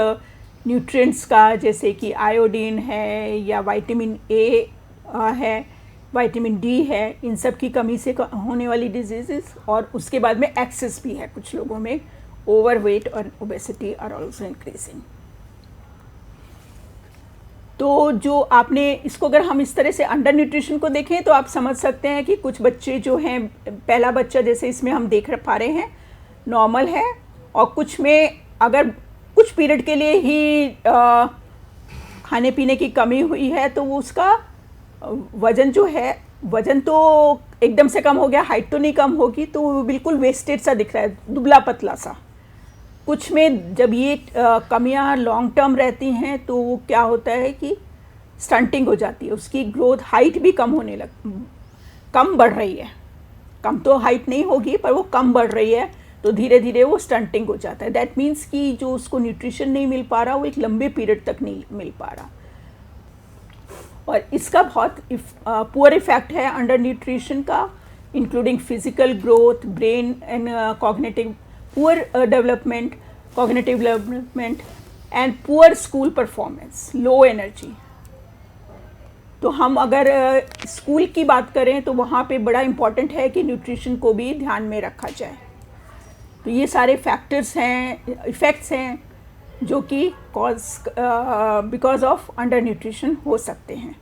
न्यूट्रिएंट्स का, जैसे कि आयोडीन है या विटामिन ए है, विटामिन डी है, इन सब की कमी से होने वाली डिजीज़। और उसके बाद में एक्सेस भी है, कुछ लोगों में ओवरवेट और ओबेसिटी आर ऑल्सो इंक्रीजिंग। तो जो आपने इसको अगर हम इस तरह से अंडर न्यूट्रिशन को देखें तो आप समझ सकते हैं कि कुछ बच्चे जो हैं, पहला बच्चा जैसे इसमें हम देख पा रहे हैं नॉर्मल है, और कुछ में अगर कुछ पीरियड के लिए ही खाने पीने की कमी हुई है तो वो उसका वज़न जो है, वज़न तो एकदम से कम हो गया, हाइट तो नहीं कम होगी, तो वो बिल्कुल वेस्टेड सा दिख रहा है, दुबला पतला सा। कुछ में जब ये कमियां लॉन्ग टर्म रहती हैं तो वो क्या होता है कि स्टंटिंग हो जाती है, उसकी ग्रोथ, हाइट भी कम बढ़ रही है। कम तो हाइट नहीं होगी पर वो कम बढ़ रही है, तो धीरे धीरे वो स्टंटिंग हो जाता है। दैट मीन्स कि जो उसको न्यूट्रिशन नहीं मिल पा रहा वो एक लंबे पीरियड तक नहीं मिल पा रहा। और इसका बहुत पुअर इफेक्ट है अंडर न्यूट्रिशन का, including physical growth, brain and cognitive poor cognitive development and poor school performance, low energy। तो हम अगर स्कूल की बात करें तो वहाँ पे बड़ा इम्पॉर्टेंट है कि न्यूट्रिशन को भी ध्यान में रखा जाए। तो ये सारे फैक्टर्स हैं, इफ़ेक्ट्स हैं जो कि बिकॉज ऑफ अंडर न्यूट्रिशन हो सकते हैं।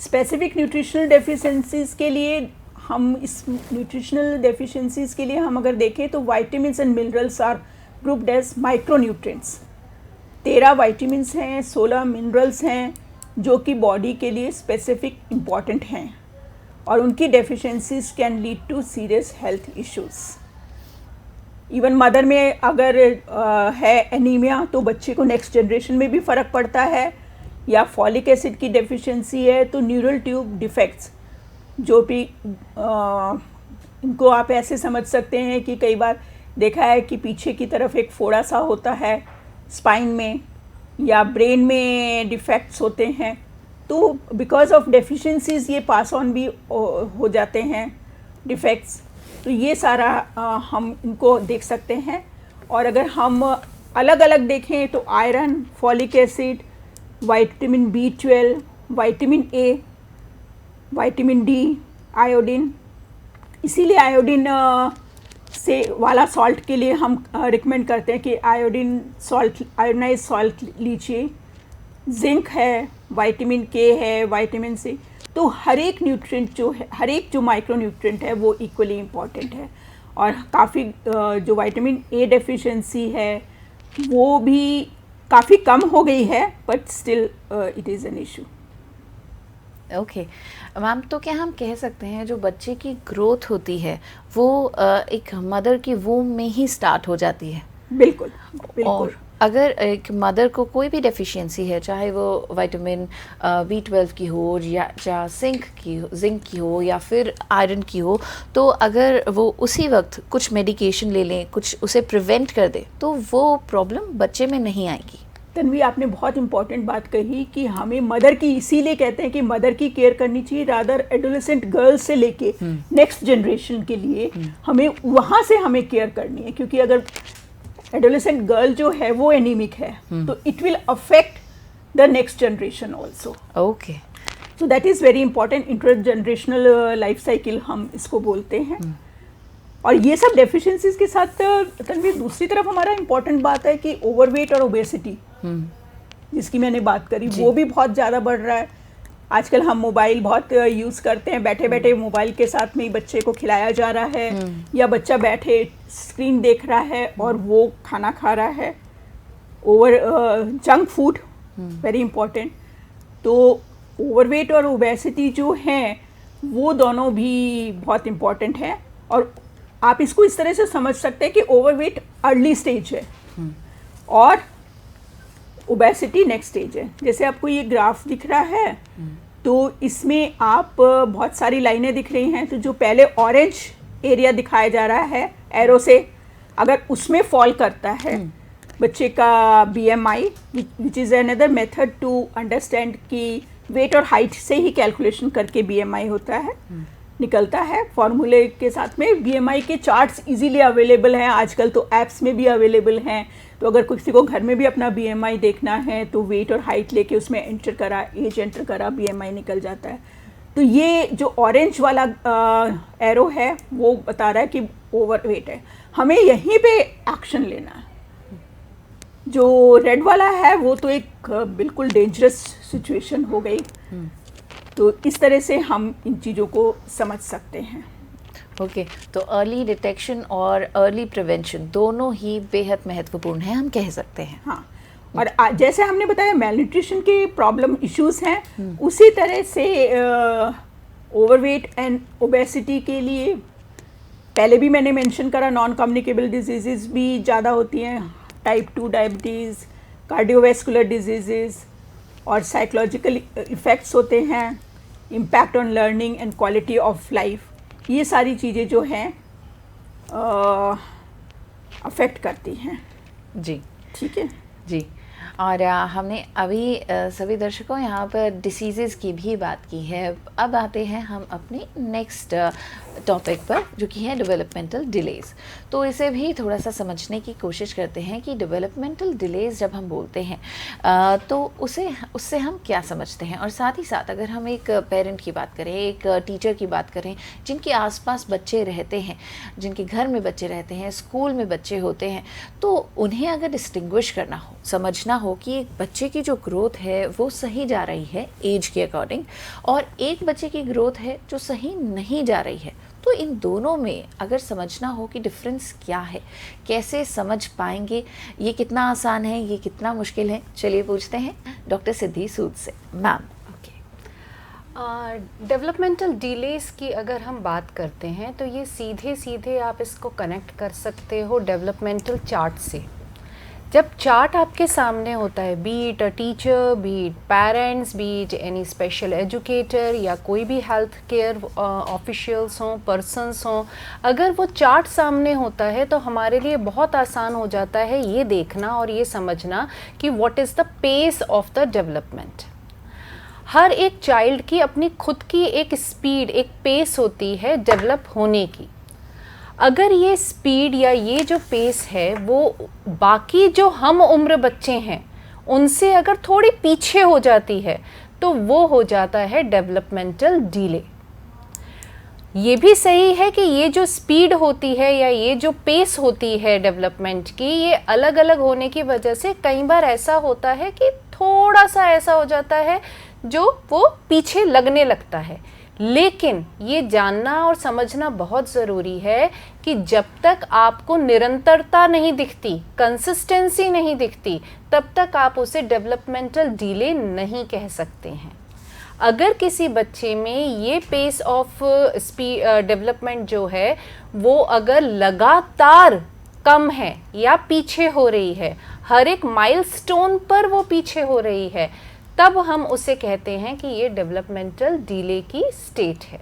स्पेसिफिक न्यूट्रिशनल डेफिशिएंसीज के लिए हम इस न्यूट्रिशनल डेफिशिएंसीज के लिए हम अगर देखें तो vitamins and minerals are grouped as micronutrients. 13 vitamins हैं, 16 मिनरल्स हैं जो कि बॉडी के लिए स्पेसिफिक इम्पॉर्टेंट हैं, और उनकी deficiencies can lead to serious health issues. Even mother में अगर है एनीमिया तो बच्चे को नेक्स्ट जनरेशन में भी फ़र्क पड़ता है, या फॉलिक एसिड की डेफिशिएंसी है तो न्यूरल ट्यूब डिफेक्ट्स, जो भी इनको आप ऐसे समझ सकते हैं कि कई बार देखा है कि पीछे की तरफ एक फोड़ा सा होता है स्पाइन में, या ब्रेन में डिफेक्ट्स होते हैं, तो बिकॉज ऑफ डेफिशिएंसीज ये पास ऑन भी हो जाते हैं डिफेक्ट्स। तो ये सारा हम इनको देख सकते हैं। और अगर हम अलग अलग देखें तो iron, folic acid, vitamin B12, vitamin A, vitamin D, iodine. इसीलिए आयोडीन से वाला सॉल्ट के लिए हम रिकमेंड करते हैं कि आयोडीन सॉल्ट, आयोडाइज सॉल्ट लीजिए। जिंक है, विटामिन K है, विटामिन C। तो हर एक न्यूट्रिएंट जो है, हर एक जो माइक्रो न्यूट्रिएंट है वो इक्वली इम्पॉर्टेंट है। और काफ़ी जो विटामिन A डेफिशिएंसी है वो भी काफ़ी कम हो गई है, but still it is an issue. Okay ma'am, तो क्या हम कह सकते हैं जो बच्चे की ग्रोथ होती है वो एक मदर की वूम में ही स्टार्ट हो जाती है? बिल्कुल बिल्कुल। और अगर एक मदर को कोई भी डेफिशिएंसी है, चाहे वो विटामिन B12 की हो या जिंक की हो या फिर आयरन की हो, तो अगर वो उसी वक्त कुछ मेडिकेशन ले लें, कुछ उसे प्रिवेंट कर दे, तो वो प्रॉब्लम बच्चे में नहीं आएगी। तन्वी, आपने बहुत इंपॉर्टेंट बात कही कि हमें मदर की, इसीलिए कहते हैं कि मदर की केयर करनी चाहिए, रादर एडोलेसेंट गर्ल्स से लेके नेक्स्ट जनरेशन के लिए हमें वहाँ से हमें केयर करनी है। क्योंकि अगर एडोलेसेंट गर्ल जो है वो एनीमिक है तो it will affect the next generation also. Okay, so that is very important. Intergenerational life cycle हम इसको बोलते हैं। और ये सब डेफिशिएंसीज के साथ तन्वी दूसरी तरफ हमारा इम्पॉर्टेंट बात है कि ओवरवेट और ओबेसिटी जिसकी मैंने बात करी वो भी बहुत ज़्यादा बढ़ रहा है। आजकल हम मोबाइल बहुत यूज़ करते हैं, बैठे बैठे मोबाइल के साथ में ही बच्चे को खिलाया जा रहा है या बच्चा बैठे स्क्रीन देख रहा है और वो खाना खा रहा है। Junk food very important. तो ओवरवेट और ओबेसिटी जो हैं वो दोनों भी बहुत इम्पॉर्टेंट है। और आप इसको इस तरह से समझ सकते हैं कि ओवरवेट अर्ली स्टेज है और ओबेसिटी नेक्स्ट स्टेज है। जैसे आपको ये ग्राफ दिख रहा है तो इसमें आप बहुत सारी लाइनें दिख रही हैं। तो जो पहले ऑरेंज एरिया दिखाया जा रहा है एरो से, अगर उसमें फॉल करता है बच्चे का BMI, which is another method to understand कि वेट और हाइट से ही कैलकुलेशन करके BMI होता है, निकलता है फॉर्मूले के साथ में। BMI के चार्ट्स इजीली अवेलेबल हैं आजकल, तो ऐप्स में भी अवेलेबल हैं। तो अगर किसी को घर में भी अपना BMI देखना है तो वेट और हाइट लेके उसमें एंटर करा, एज एंटर करा, BMI निकल जाता है। तो ये जो ऑरेंज वाला एरो है वो बता रहा है कि ओवरवेट है, हमें यहीं पे एक्शन लेना है। जो रेड वाला है वो तो एक बिल्कुल डेंजरस सिचुएशन हो गई। तो इस तरह से हम इन चीज़ों को समझ सकते हैं। ओके, तो अर्ली डिटेक्शन और अर्ली प्रिवेंशन दोनों ही बेहद महत्वपूर्ण है, हम कह सकते हैं। हाँ, और जैसे हमने बताया मेलन्यूट्रिशन के प्रॉब्लम इश्यूज हैं, उसी तरह से ओवरवेट एंड ओबेसिटी के लिए पहले भी मैंने मेंशन करा, नॉन कम्युनिकेबल डिजीज़ भी ज़्यादा होती हैं, टाइप 2 डायबिटीज़, कार्डियोवैस्कुलर डिजीज़, और साइकोलॉजिकल इफ़ेक्ट्स होते हैं, impact on learning and quality of life. ये सारी चीज़ें जो हैं अफेक्ट करती हैं। जी ठीक है जी। और हमने अभी सभी दर्शकों यहाँ पर डिसीज़ेज़ की भी बात की है। अब आते हैं हम अपने नेक्स्ट टॉपिक पर, जो कि है डेवलपमेंटल डिलेज़। तो इसे भी थोड़ा सा समझने की कोशिश करते हैं कि डेवलपमेंटल डिलेज़ जब हम बोलते हैं तो उससे हम क्या समझते हैं। और साथ ही साथ अगर हम एक पेरेंट की बात करें, एक टीचर की बात करें, जिनके आसपास बच्चे रहते हैं, जिनके घर में बच्चे रहते हैं, स्कूल में बच्चे होते हैं, तो उन्हें अगर डिस्टिंग्विश करना हो, समझना हो कि एक बच्चे की जो ग्रोथ है वो सही जा रही है एज के अकॉर्डिंग, और एक बच्चे की ग्रोथ है जो सही नहीं जा रही है, तो इन दोनों में अगर समझना हो कि डिफरेंस क्या है, कैसे समझ पाएंगे, ये कितना आसान है, ये कितना मुश्किल है। चलिए पूछते हैं डॉक्टर सिद्धि सूद से। मैम, डेवलपमेंटल डिलेस की अगर हम बात करते हैं तो ये सीधे सीधे आप इसको कनेक्ट कर सकते हो डेवलपमेंटल चार्ट से। जब चार्ट आपके सामने होता है, B it a teacher, B it parents, B it any special educator या कोई भी हेल्थ केयर ऑफिशियल्स हों, पर्सन्स हों, अगर वो चार्ट सामने होता है तो हमारे लिए बहुत आसान हो जाता है ये देखना और ये समझना कि what is the pace of the development. हर एक चाइल्ड की अपनी खुद की एक स्पीड, एक पेस होती है डेवलप होने की। अगर ये स्पीड या ये जो पेस है वो बाकी जो हम उम्र बच्चे हैं उनसे अगर थोड़ी पीछे हो जाती है तो वो हो जाता है डेवलपमेंटल डिले। ये भी सही है कि ये जो स्पीड होती है या ये जो पेस होती है डेवलपमेंट की, ये अलग अलग होने की वजह से कई बार ऐसा होता है कि थोड़ा सा ऐसा हो जाता है जो वो पीछे लगने लगता है। लेकिन ये जानना और समझना बहुत ज़रूरी है कि जब तक आपको निरंतरता नहीं दिखती, कंसिस्टेंसी नहीं दिखती, तब तक आप उसे डेवलपमेंटल डिले नहीं कह सकते हैं। अगर किसी बच्चे में ये पेस ऑफ डेवलपमेंट जो है वो अगर लगातार कम है या पीछे हो रही है, हर एक माइलस्टोन पर वो पीछे हो रही है, तब हम उसे कहते हैं कि ये डेवलपमेंटल डिले की स्टेट है।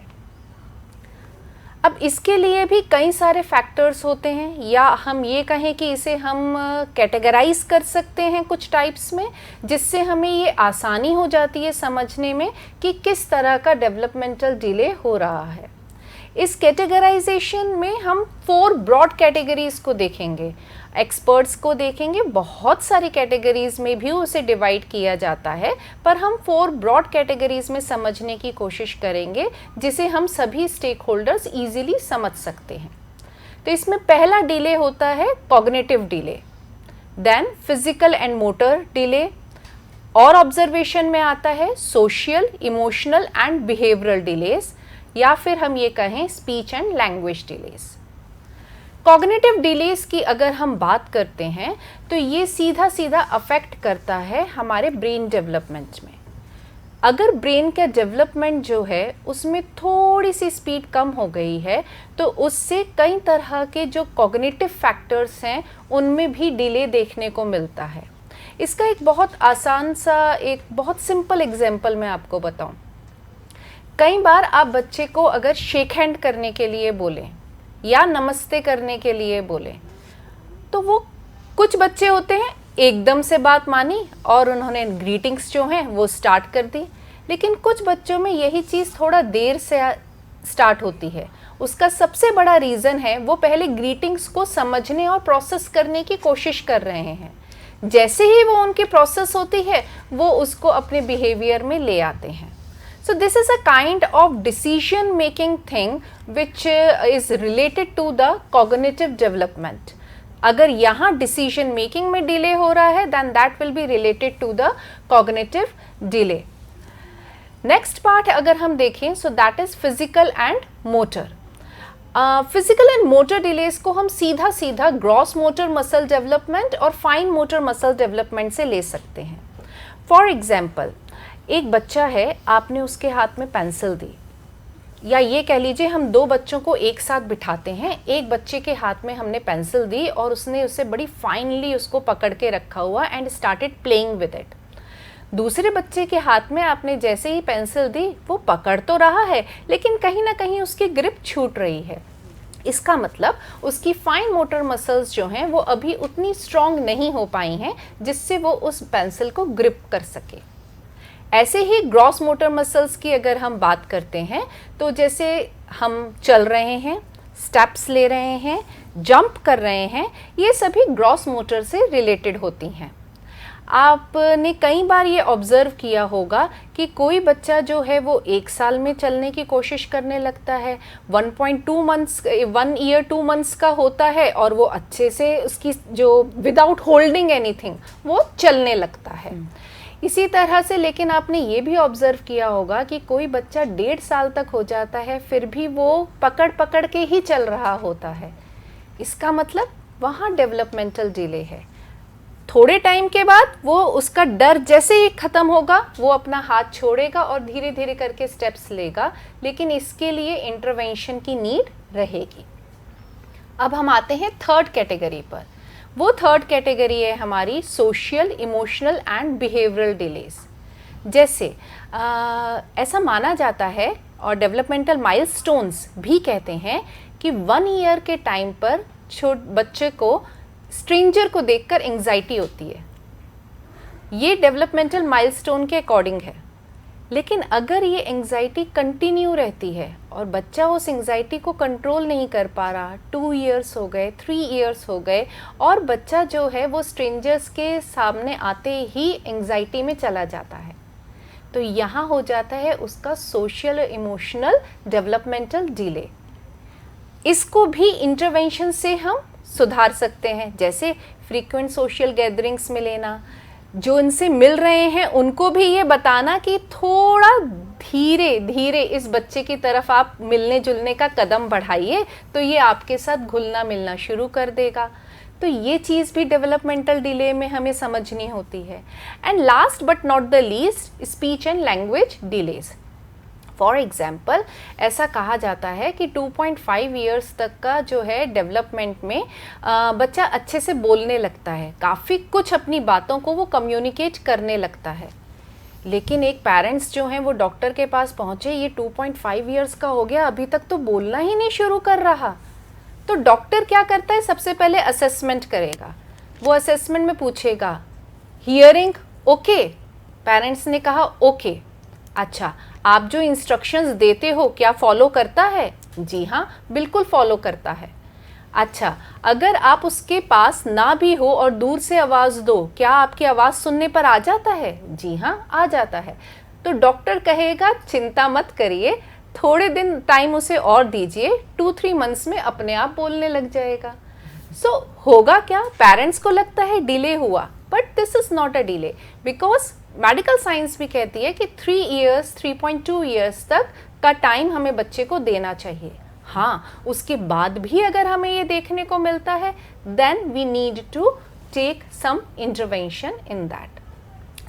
अब इसके लिए भी कई सारे फैक्टर्स होते हैं, या हम ये कहें कि इसे हम कैटेगराइज कर सकते हैं कुछ टाइप्स में, जिससे हमें ये आसानी हो जाती है समझने में कि किस तरह का डेवलपमेंटल डिले हो रहा है। इस कैटेगराइजेशन में हम 4 ब्रॉड कैटेगरीज को देखेंगे, एक्सपर्ट्स को देखेंगे, बहुत सारी कैटेगरीज में भी उसे डिवाइड किया जाता है, पर हम 4 ब्रॉड कैटेगरीज में समझने की कोशिश करेंगे जिसे हम सभी स्टेक होल्डर्स ईजिली समझ सकते हैं। तो इसमें पहला डिले होता है cognitive delay, then physical and motor delay, और ऑब्जर्वेशन में आता है social, emotional and behavioural delays, या फिर हम ये कहें speech and language delays. Cognitive delays की अगर हम बात करते हैं तो ये सीधा सीधा अफेक्ट करता है हमारे ब्रेन डेवलपमेंट में। अगर ब्रेन का डेवलपमेंट जो है उसमें थोड़ी सी स्पीड कम हो गई है तो उससे कई तरह के जो कॉग्निटिव फैक्टर्स हैं उनमें भी डिले देखने को मिलता है। इसका एक बहुत आसान सा, एक बहुत सिंपल एग्जाम्पल मैं आपको बताऊं। कई बार आप बच्चे को अगर शेक हैंड करने के लिए बोलें या नमस्ते करने के लिए बोलें तो वो, कुछ बच्चे होते हैं एकदम से बात मानी और उन्होंने ग्रीटिंग्स जो हैं वो स्टार्ट कर दी, लेकिन कुछ बच्चों में यही चीज़ थोड़ा देर से स्टार्ट होती है। उसका सबसे बड़ा रीज़न है वो पहले ग्रीटिंग्स को समझने और प्रोसेस करने की कोशिश कर रहे हैं। जैसे ही वो उनकी प्रोसेस होती है वो उसको अपने बिहेवियर में ले आते हैं। So this is a kind of decision making thing which is related to the cognitive development. अगर यहाँ decision making में delay हो रहा है then that will be related to the cognitive delay. Next part अगर हम देखें so that is physical and motor. Physical and motor delays को हम सीधा सीधा gross motor muscle development और fine motor muscle development से ले सकते हैं। For example, एक बच्चा है, आपने उसके हाथ में पेंसिल दी, या ये कह लीजिए हम 2 बच्चों को एक साथ बिठाते हैं, एक बच्चे के हाथ में हमने पेंसिल दी और उसने उसे बड़ी फाइनली उसको पकड़ के रखा हुआ and started playing with it. दूसरे बच्चे के हाथ में आपने जैसे ही पेंसिल दी वो पकड़ तो रहा है लेकिन कहीं ना कहीं उसकी ग्रिप छूट रही है। इसका मतलब उसकी फाइन मोटर मसल्स जो हैं वो अभी उतनी स्ट्रॉन्ग नहीं हो पाई हैं जिससे वो उस पेंसिल को ग्रिप कर सके। ऐसे ही ग्रॉस मोटर मसल्स की अगर हम बात करते हैं तो जैसे हम चल रहे हैं, स्टेप्स ले रहे हैं, जंप कर रहे हैं, ये सभी ग्रॉस मोटर से रिलेटेड होती हैं। आपने कई बार ये ऑब्ज़र्व किया होगा कि कोई बच्चा जो है वो 1 साल में चलने की कोशिश करने लगता है, 1 ईयर 2 मंथ्स का होता है और वो अच्छे से उसकी जो विदाउट होल्डिंग एनीथिंग वो चलने लगता है। इसी तरह से लेकिन आपने ये भी ऑब्ज़र्व किया होगा कि कोई बच्चा 1.5 साल तक हो जाता है फिर भी वो पकड़ पकड़ के ही चल रहा होता है। इसका मतलब वहाँ डेवलपमेंटल डिले है। थोड़े टाइम के बाद वो, उसका डर जैसे ही ख़त्म होगा वो अपना हाथ छोड़ेगा और धीरे धीरे करके स्टेप्स लेगा, लेकिन इसके लिए इंटरवेंशन की नीड रहेगी। अब हम आते हैं 3rd कैटेगरी पर। वो 3rd कैटेगरी है हमारी social, emotional and behavioural delays. जैसे ऐसा माना जाता है और डेवलपमेंटल माइलस्टोन्स भी कहते हैं कि 1 ईयर के टाइम पर बच्चे को स्ट्रेंजर को देखकर एंग्जाइटी होती है। ये डेवलपमेंटल माइलस्टोन के अकॉर्डिंग है। लेकिन अगर ये एंजाइटी कंटिन्यू रहती है और बच्चा उस एंजाइटी को कंट्रोल नहीं कर पा रहा, 2 इयर्स हो गए, 3 इयर्स हो गए, और बच्चा जो है वो स्ट्रेंजर्स के सामने आते ही एंजाइटी में चला जाता है, तो यहाँ हो जाता है उसका सोशल इमोशनल डेवलपमेंटल डिले। इसको भी इंटरवेंशन से हम सुधार सकते हैं, जैसे फ्रीक्वेंट सोशल गैदरिंग्स में लेना, जो इनसे मिल रहे हैं उनको भी ये बताना कि थोड़ा धीरे धीरे इस बच्चे की तरफ आप मिलने जुलने का कदम बढ़ाइए, तो ये आपके साथ घुलना मिलना शुरू कर देगा। तो ये चीज़ भी डेवलपमेंटल डिले में हमें समझनी होती है। And last but not the least, speech and language delays. For example, ऐसा कहा जाता है कि 2.5 ईयर्स तक का जो है डेवलपमेंट में बच्चा अच्छे से बोलने लगता है, काफ़ी कुछ अपनी बातों को वो कम्युनिकेट करने लगता है। लेकिन एक पेरेंट्स जो हैं वो डॉक्टर के पास पहुँचे, ये 2.5 ईयर्स का हो गया, अभी तक तो बोलना ही नहीं शुरू कर रहा। तो डॉक्टर क्या करता है, सबसे पहले असेसमेंट करेगा। वो असेसमेंट में पूछेगा, हियरिंग ओके? पेरेंट्स ने कहा ओके। अच्छा, आप जो इंस्ट्रक्शंस देते हो क्या फॉलो करता है? जी हाँ, बिल्कुल फॉलो करता है। अच्छा, अगर आप उसके पास ना भी हो और दूर से आवाज़ दो, क्या आपकी आवाज़ सुनने पर आ जाता है? जी हाँ, आ जाता है। तो डॉक्टर कहेगा चिंता मत करिए, थोड़े दिन टाइम उसे और दीजिए, 2-3 मंथ्स में अपने आप बोलने लग जाएगा। सो होगा क्या, पेरेंट्स को लगता है डिले हुआ, but this is not a delay, because medical science भी कहती है कि 3 इयर्स 3.2 इयर्स तक का टाइम हमें बच्चे को देना चाहिए। हाँ, उसके बाद भी अगर हमें ये देखने को मिलता है, then we need to take some intervention in that.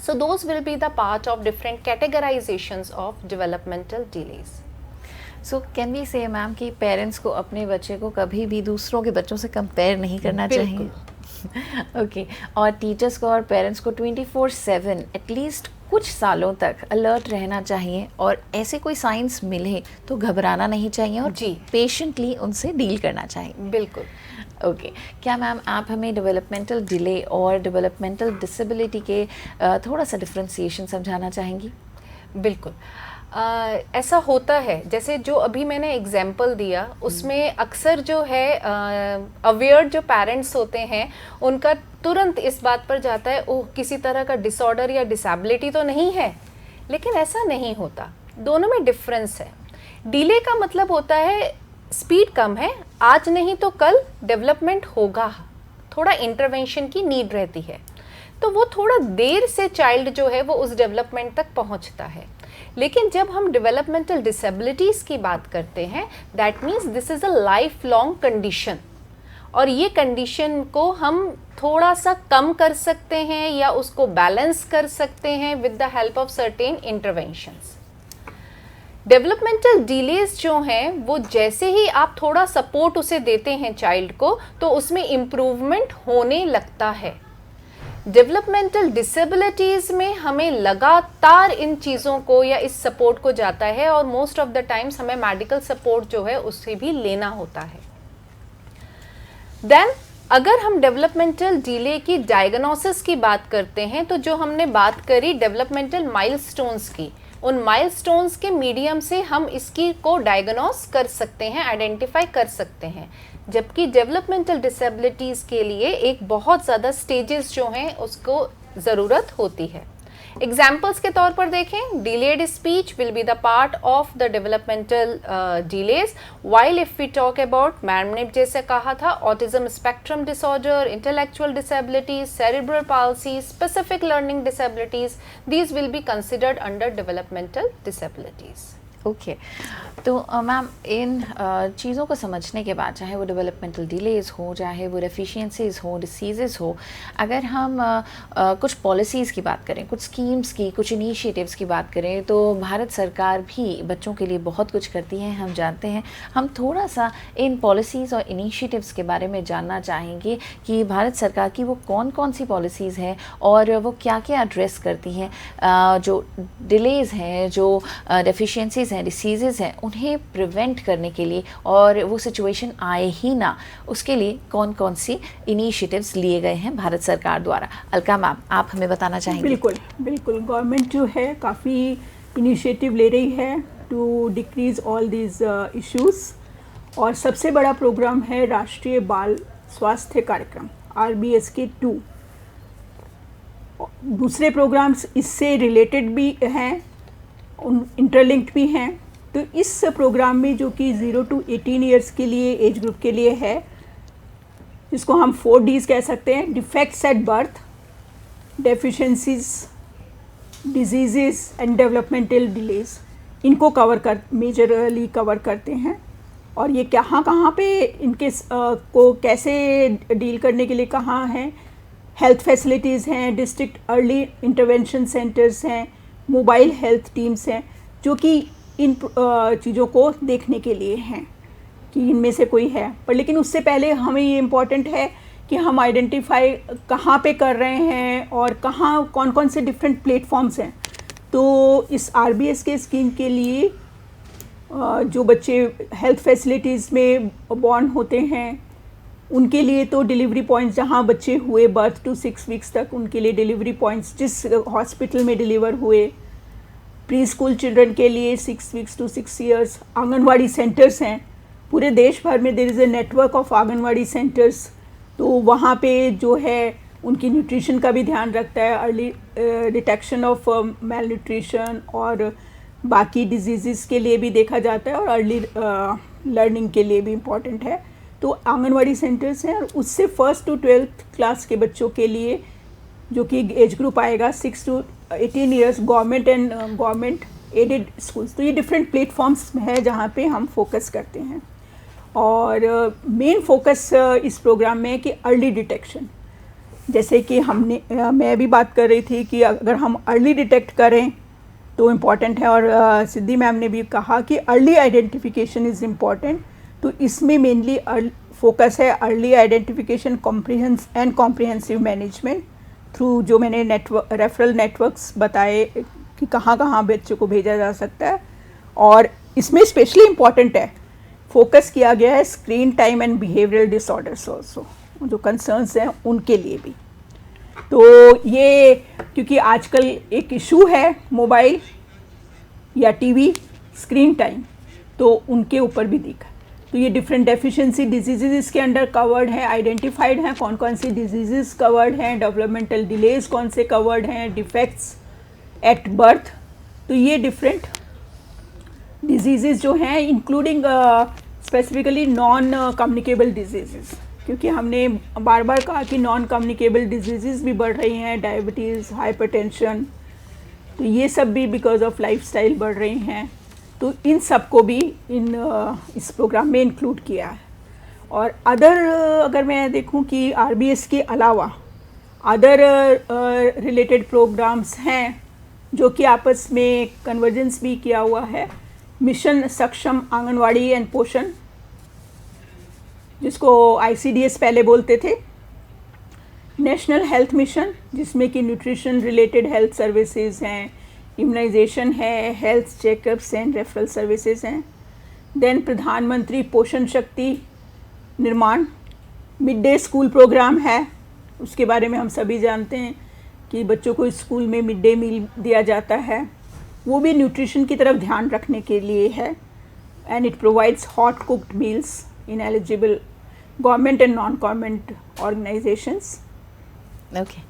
So those will be the part of different categorizations of developmental delays. So can we say ma'am कि पेरेंट्स को अपने बच्चे को कभी भी दूसरों के बच्चों से कंपेयर नहीं करना चाहिए? ओके और टीचर्स को और पेरेंट्स को 24/7 एटलीस्ट कुछ सालों तक अलर्ट रहना चाहिए, और ऐसे कोई साइंस मिले तो घबराना नहीं चाहिए और जी पेशेंटली उनसे डील करना चाहिए. बिल्कुल. ओके क्या मैम आप हमें डेवलपमेंटल डिले और डेवलपमेंटल डिसेबिलिटी के थोड़ा सा डिफ्रेंसिएशन समझाना चाहेंगी? बिल्कुल. ऐसा होता है, जैसे जो अभी मैंने एग्जाम्पल दिया उसमें अक्सर जो है अवेयर जो पेरेंट्स होते हैं उनका तुरंत इस बात पर जाता है ओह किसी तरह का डिसऑर्डर या डिसेबिलिटी तो नहीं है, लेकिन ऐसा नहीं होता. दोनों में डिफरेंस है. डिले का मतलब होता है स्पीड कम है, आज नहीं तो कल डेवलपमेंट होगा, थोड़ा इंटरवेंशन की नीड रहती है, तो वो थोड़ा देर से चाइल्ड जो है वो उस डेवलपमेंट तक पहुंचता है. लेकिन जब हम डेवलपमेंटल डिसेबिलिटीज़ की बात करते हैं, that means this is a life long condition, और ये कंडीशन को हम थोड़ा सा कम कर सकते हैं या उसको बैलेंस कर सकते हैं with the help of certain interventions. Developmental delays जो हैं वो जैसे ही आप थोड़ा सपोर्ट उसे देते हैं चाइल्ड को, तो उसमें इम्प्रूवमेंट होने लगता है. डेवलपमेंटल डिसेबिलिटीज़ में हमें लगातार इन चीज़ों को या इस सपोर्ट को जाता है, और मोस्ट ऑफ द टाइम्स हमें मेडिकल सपोर्ट जो है उससे भी लेना होता है. देन अगर हम डेवलपमेंटल डिले की डायग्नोसिस की बात करते हैं, तो जो हमने बात करी डेवलपमेंटल माइलस्टोन्स की, उन माइलस्टोन्स के मीडियम से हम इसकी को डायग्नोस कर सकते हैं, आइडेंटिफाई कर सकते हैं. जबकि डेवलपमेंटल डिसेबिलिटीज़ के लिए एक बहुत ज़्यादा स्टेजेस जो हैं उसको ज़रूरत होती है. एग्जाम्पल्स के तौर पर देखें, delayed speech will be the part of the developmental delays. While if we talk about, ma'am ने जैसे कहा था, autism spectrum disorder, intellectual disabilities, cerebral palsy, specific learning disabilities, these will be considered under developmental disabilities. Okay तो ma'am इन चीज़ों को समझने के बाद, चाहे वो डेवलपमेंटल डिलेज हो, चाहे वो डेफिशिएंसीज हो, डिसीज़ हो, अगर हम कुछ पॉलिसीज़ की बात करें, कुछ स्कीम्स की, कुछ इनिशिएटिव्स की बात करें, तो भारत सरकार भी बच्चों के लिए बहुत कुछ करती है, हम जानते हैं. हम थोड़ा सा इन पॉलिसीज़ और इनिशिएटिव्स के बारे में जानना चाहेंगे कि भारत सरकार की वो कौन कौन सी पॉलिसीज़ हैं और वो क्या क्या एड्रेस करती हैं. जो डिलेज़ हैं, जो डेफिशिएंसीज हैं, डिसीज़ हैं, उन्हें प्रिवेंट करने के लिए और वो सिचुएशन आए ही ना, उसके लिए कौन कौन सी इनिशिएटिव्स लिए गए हैं भारत सरकार द्वारा. अलका मैम, आप हमें बताना चाहेंगे? बिल्कुल बिल्कुल. गवर्नमेंट जो है काफ़ी इनिशिएटिव ले रही है to decrease all these issues. और सबसे बड़ा प्रोग्राम है राष्ट्रीय बाल स्वास्थ्य कार्यक्रम RBSK 2। दूसरे प्रोग्राम्स इससे रिलेटेड भी हैं, इंटरलिंक्ड भी हैं। तो इस प्रोग्राम में जो कि 0 to 18 ईयर्स के लिए एज ग्रुप के लिए है, जिसको हम 4Ds कह सकते हैं, defects at birth, deficiencies, disease and developmental delays, इनको मेजरली कवर करते हैं। और ये कहाँ पे इनके को कैसे डील करने के लिए कहाँ हैं, हेल्थ फैसिलिटीज़ हैं, डिस्ट्रिक्ट अर्ली इंटरवेंशन सेंटर्स हैं, मोबाइल हेल्थ टीम्स हैं, जो कि इन चीज़ों को देखने के लिए हैं कि इनमें से कोई है। पर लेकिन उससे पहले हमें ये इम्पॉर्टेंट है कि हम आइडेंटिफाई कहाँ पे कर रहे हैं और कहाँ कौन कौन से डिफरेंट प्लेटफॉर्म्स हैं। तो इस RBSK स्कीम के लिए जो बच्चे हेल्थ फैसिलिटीज़ में बॉर्न होते हैं, उनके लिए तो डिलीवरी पॉइंट्स, जहाँ बच्चे हुए बर्थ टू 6 वीक्स तक, उनके लिए डिलीवरी पॉइंट्स जिस हॉस्पिटल में डिलीवर हुए। प्री स्कूल चिल्ड्रन के लिए 6 weeks to 6 years. Anganwadi centres हैं पूरे देश भर में, there is a network of anganwadi centres. तो वहाँ पे जो है उनकी न्यूट्रिशन का भी ध्यान रखता है, अर्ली डिटेक्शन ऑफ मेल और बाकी डिजीज़ के लिए भी देखा जाता है, और अर्ली लर्निंग के लिए भी इम्पॉर्टेंट है। तो आंगनवाड़ी सेंटर्स हैं। और उससे 1st to 12th क्लास के बच्चों के लिए, जो कि एज ग्रुप आएगा 6 to 18 years, government and government aided schools. तो ये डिफरेंट प्लेटफॉर्म्स है जहाँ पे हम फोकस करते हैं। और मेन फोकस इस प्रोग्राम में है कि अर्ली डिटेक्शन, जैसे कि मैं भी बात कर रही थी कि अगर हम अर्ली डिटेक्ट करें तो इम्पॉर्टेंट है। और सिद्धि मैम ने भी कहा कि अर्ली आइडेंटिफिकेशन इज़ इम्पॉर्टेंट। तो इसमें मेनली फोकस है early identification, comprehensive management through, जो मैंने रेफरल नेटवर्क्स बताए कि कहाँ कहाँ बच्चों को भेजा जा सकता है। और इसमें स्पेशली इम्पॉर्टेंट है, फोकस किया गया है screen time and behavioural disorders also, जो कंसर्न्स हैं उनके लिए भी। तो ये क्योंकि आजकल एक इशू है मोबाइल या टीवी स्क्रीन टाइम, तो उनके ऊपर भी दिखा। तो ये डिफरेंट डेफिशिएंसी डिजीज़ इसके अंडर कवर्ड हैं, आइडेंटिफाइड हैं कौन कौन सी डिजीज़ कवर्ड हैं, डेवलपमेंटल डिलेज कौन से कवर्ड हैं, डिफेक्ट्स एट बर्थ। तो ये डिफरेंट डिजीज़ जो हैं, including specifically non communicable disease, क्योंकि हमने बार बार कहा कि नॉन कम्युनिकेबल डिजीज़ भी बढ़ रही हैं, डायबिटीज़, हाइपरटेंशन, तो ये सब भी बिकॉज ऑफ लाइफस्टाइल बढ़ रही हैं। तो इन सब को भी इस प्रोग्राम में इंक्लूड किया है। और अदर अगर मैं देखूं कि RBS के अलावा अदर रिलेटेड प्रोग्राम्स हैं जो कि आपस में कन्वर्जेंस भी किया हुआ है। मिशन सक्षम आंगनवाड़ी एंड पोषण, जिसको ICDS पहले बोलते थे। नेशनल हेल्थ मिशन, जिसमें कि न्यूट्रिशन रिलेटेड हेल्थ सर्विसेज हैं, इम्यूनाइजेशन है, health checkups and referral services हैं। देन प्रधानमंत्री पोषण शक्ति निर्माण, मिड डे स्कूल प्रोग्राम है, उसके बारे में हम सभी जानते हैं कि बच्चों को स्कूल में मिड डे मील दिया जाता है, वो भी न्यूट्रिशन की तरफ ध्यान रखने के लिए है। And it provides hot cooked meals in eligible government and non government organisations. Okay,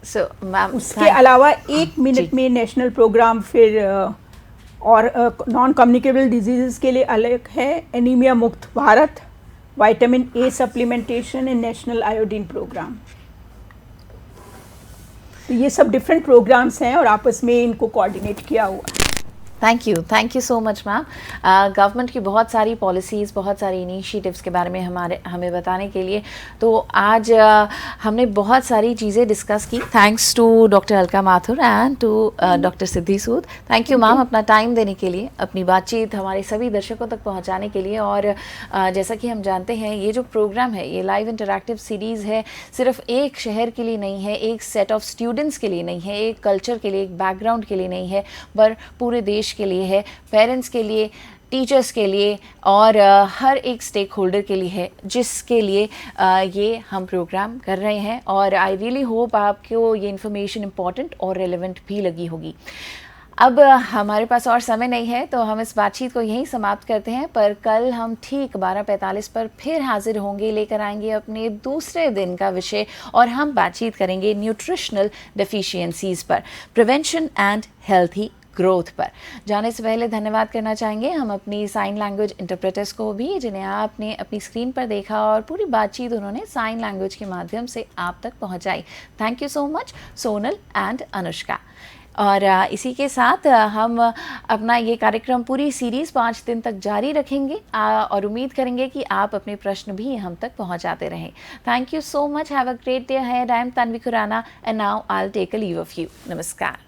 so ma'am उसके अलावा 1 मिनट में नेशनल प्रोग्राम फिर और नॉन कम्युनिकेबल डिजीज़ के लिए अलग है। एनीमिया मुक्त Bharat, vitamin A supplementation and national iodine programme. तो ये सब डिफरेंट प्रोग्राम्स हैं और आपस में इनको कोऑर्डिनेट किया हुआ है। Thank you so much ma'am. Government की बहुत सारी पॉलिसीज़, बहुत सारी इनिशिएटिव्स के बारे में हमें बताने के लिए। तो आज हमने बहुत सारी चीज़ें डिस्कस की। Thanks to doctor Alka Mathur and to doctor Siddhi Sood. Thank you ma'am अपना टाइम देने के लिए, अपनी बातचीत हमारे सभी दर्शकों तक पहुंचाने के लिए। और जैसा कि हम जानते हैं, ये जो प्रोग्राम है, ये लाइव इंटरैक्टिव सीरीज़ है, सिर्फ एक शहर के लिए नहीं है, एक सेट ऑफ स्टूडेंट्स के लिए नहीं है, एक कल्चर के लिए, एक बैकग्राउंड के लिए नहीं है, पर पूरे देश के लिए है, पेरेंट्स के लिए, टीचर्स के लिए और हर एक स्टेक होल्डर के लिए है, जिसके लिए ये हम प्रोग्राम कर रहे हैं। और आई रियली होप आपको ये इन्फॉर्मेशन इम्पॉर्टेंट और रेलेवेंट भी लगी होगी। अब हमारे पास और समय नहीं है तो हम इस बातचीत को यहीं समाप्त करते हैं, पर कल हम ठीक 12:45 पर फिर हाजिर होंगे, लेकर आएंगे अपने दूसरे दिन का विषय और हम बातचीत करेंगे न्यूट्रिशनल डेफिशिएंसीज पर, प्रिवेंशन एंड हेल्थी ग्रोथ पर। जाने से पहले धन्यवाद करना चाहेंगे हम अपनी साइन लैंग्वेज इंटरप्रेटर्स को भी, जिन्हें आपने अपनी स्क्रीन पर देखा और पूरी बातचीत उन्होंने साइन लैंग्वेज के माध्यम से आप तक पहुंचाई। Thank you so much Sonal and Anushka. और इसी के साथ हम अपना ये कार्यक्रम पूरी सीरीज़ 5 दिन तक जारी रखेंगे और उम्मीद करेंगे कि आप अपने प्रश्न भी हम तक पहुंचाते रहें। Thank you so much, have a great day ahead. I am Tanvi Khurana and now I will take a leave of you. नमस्कार।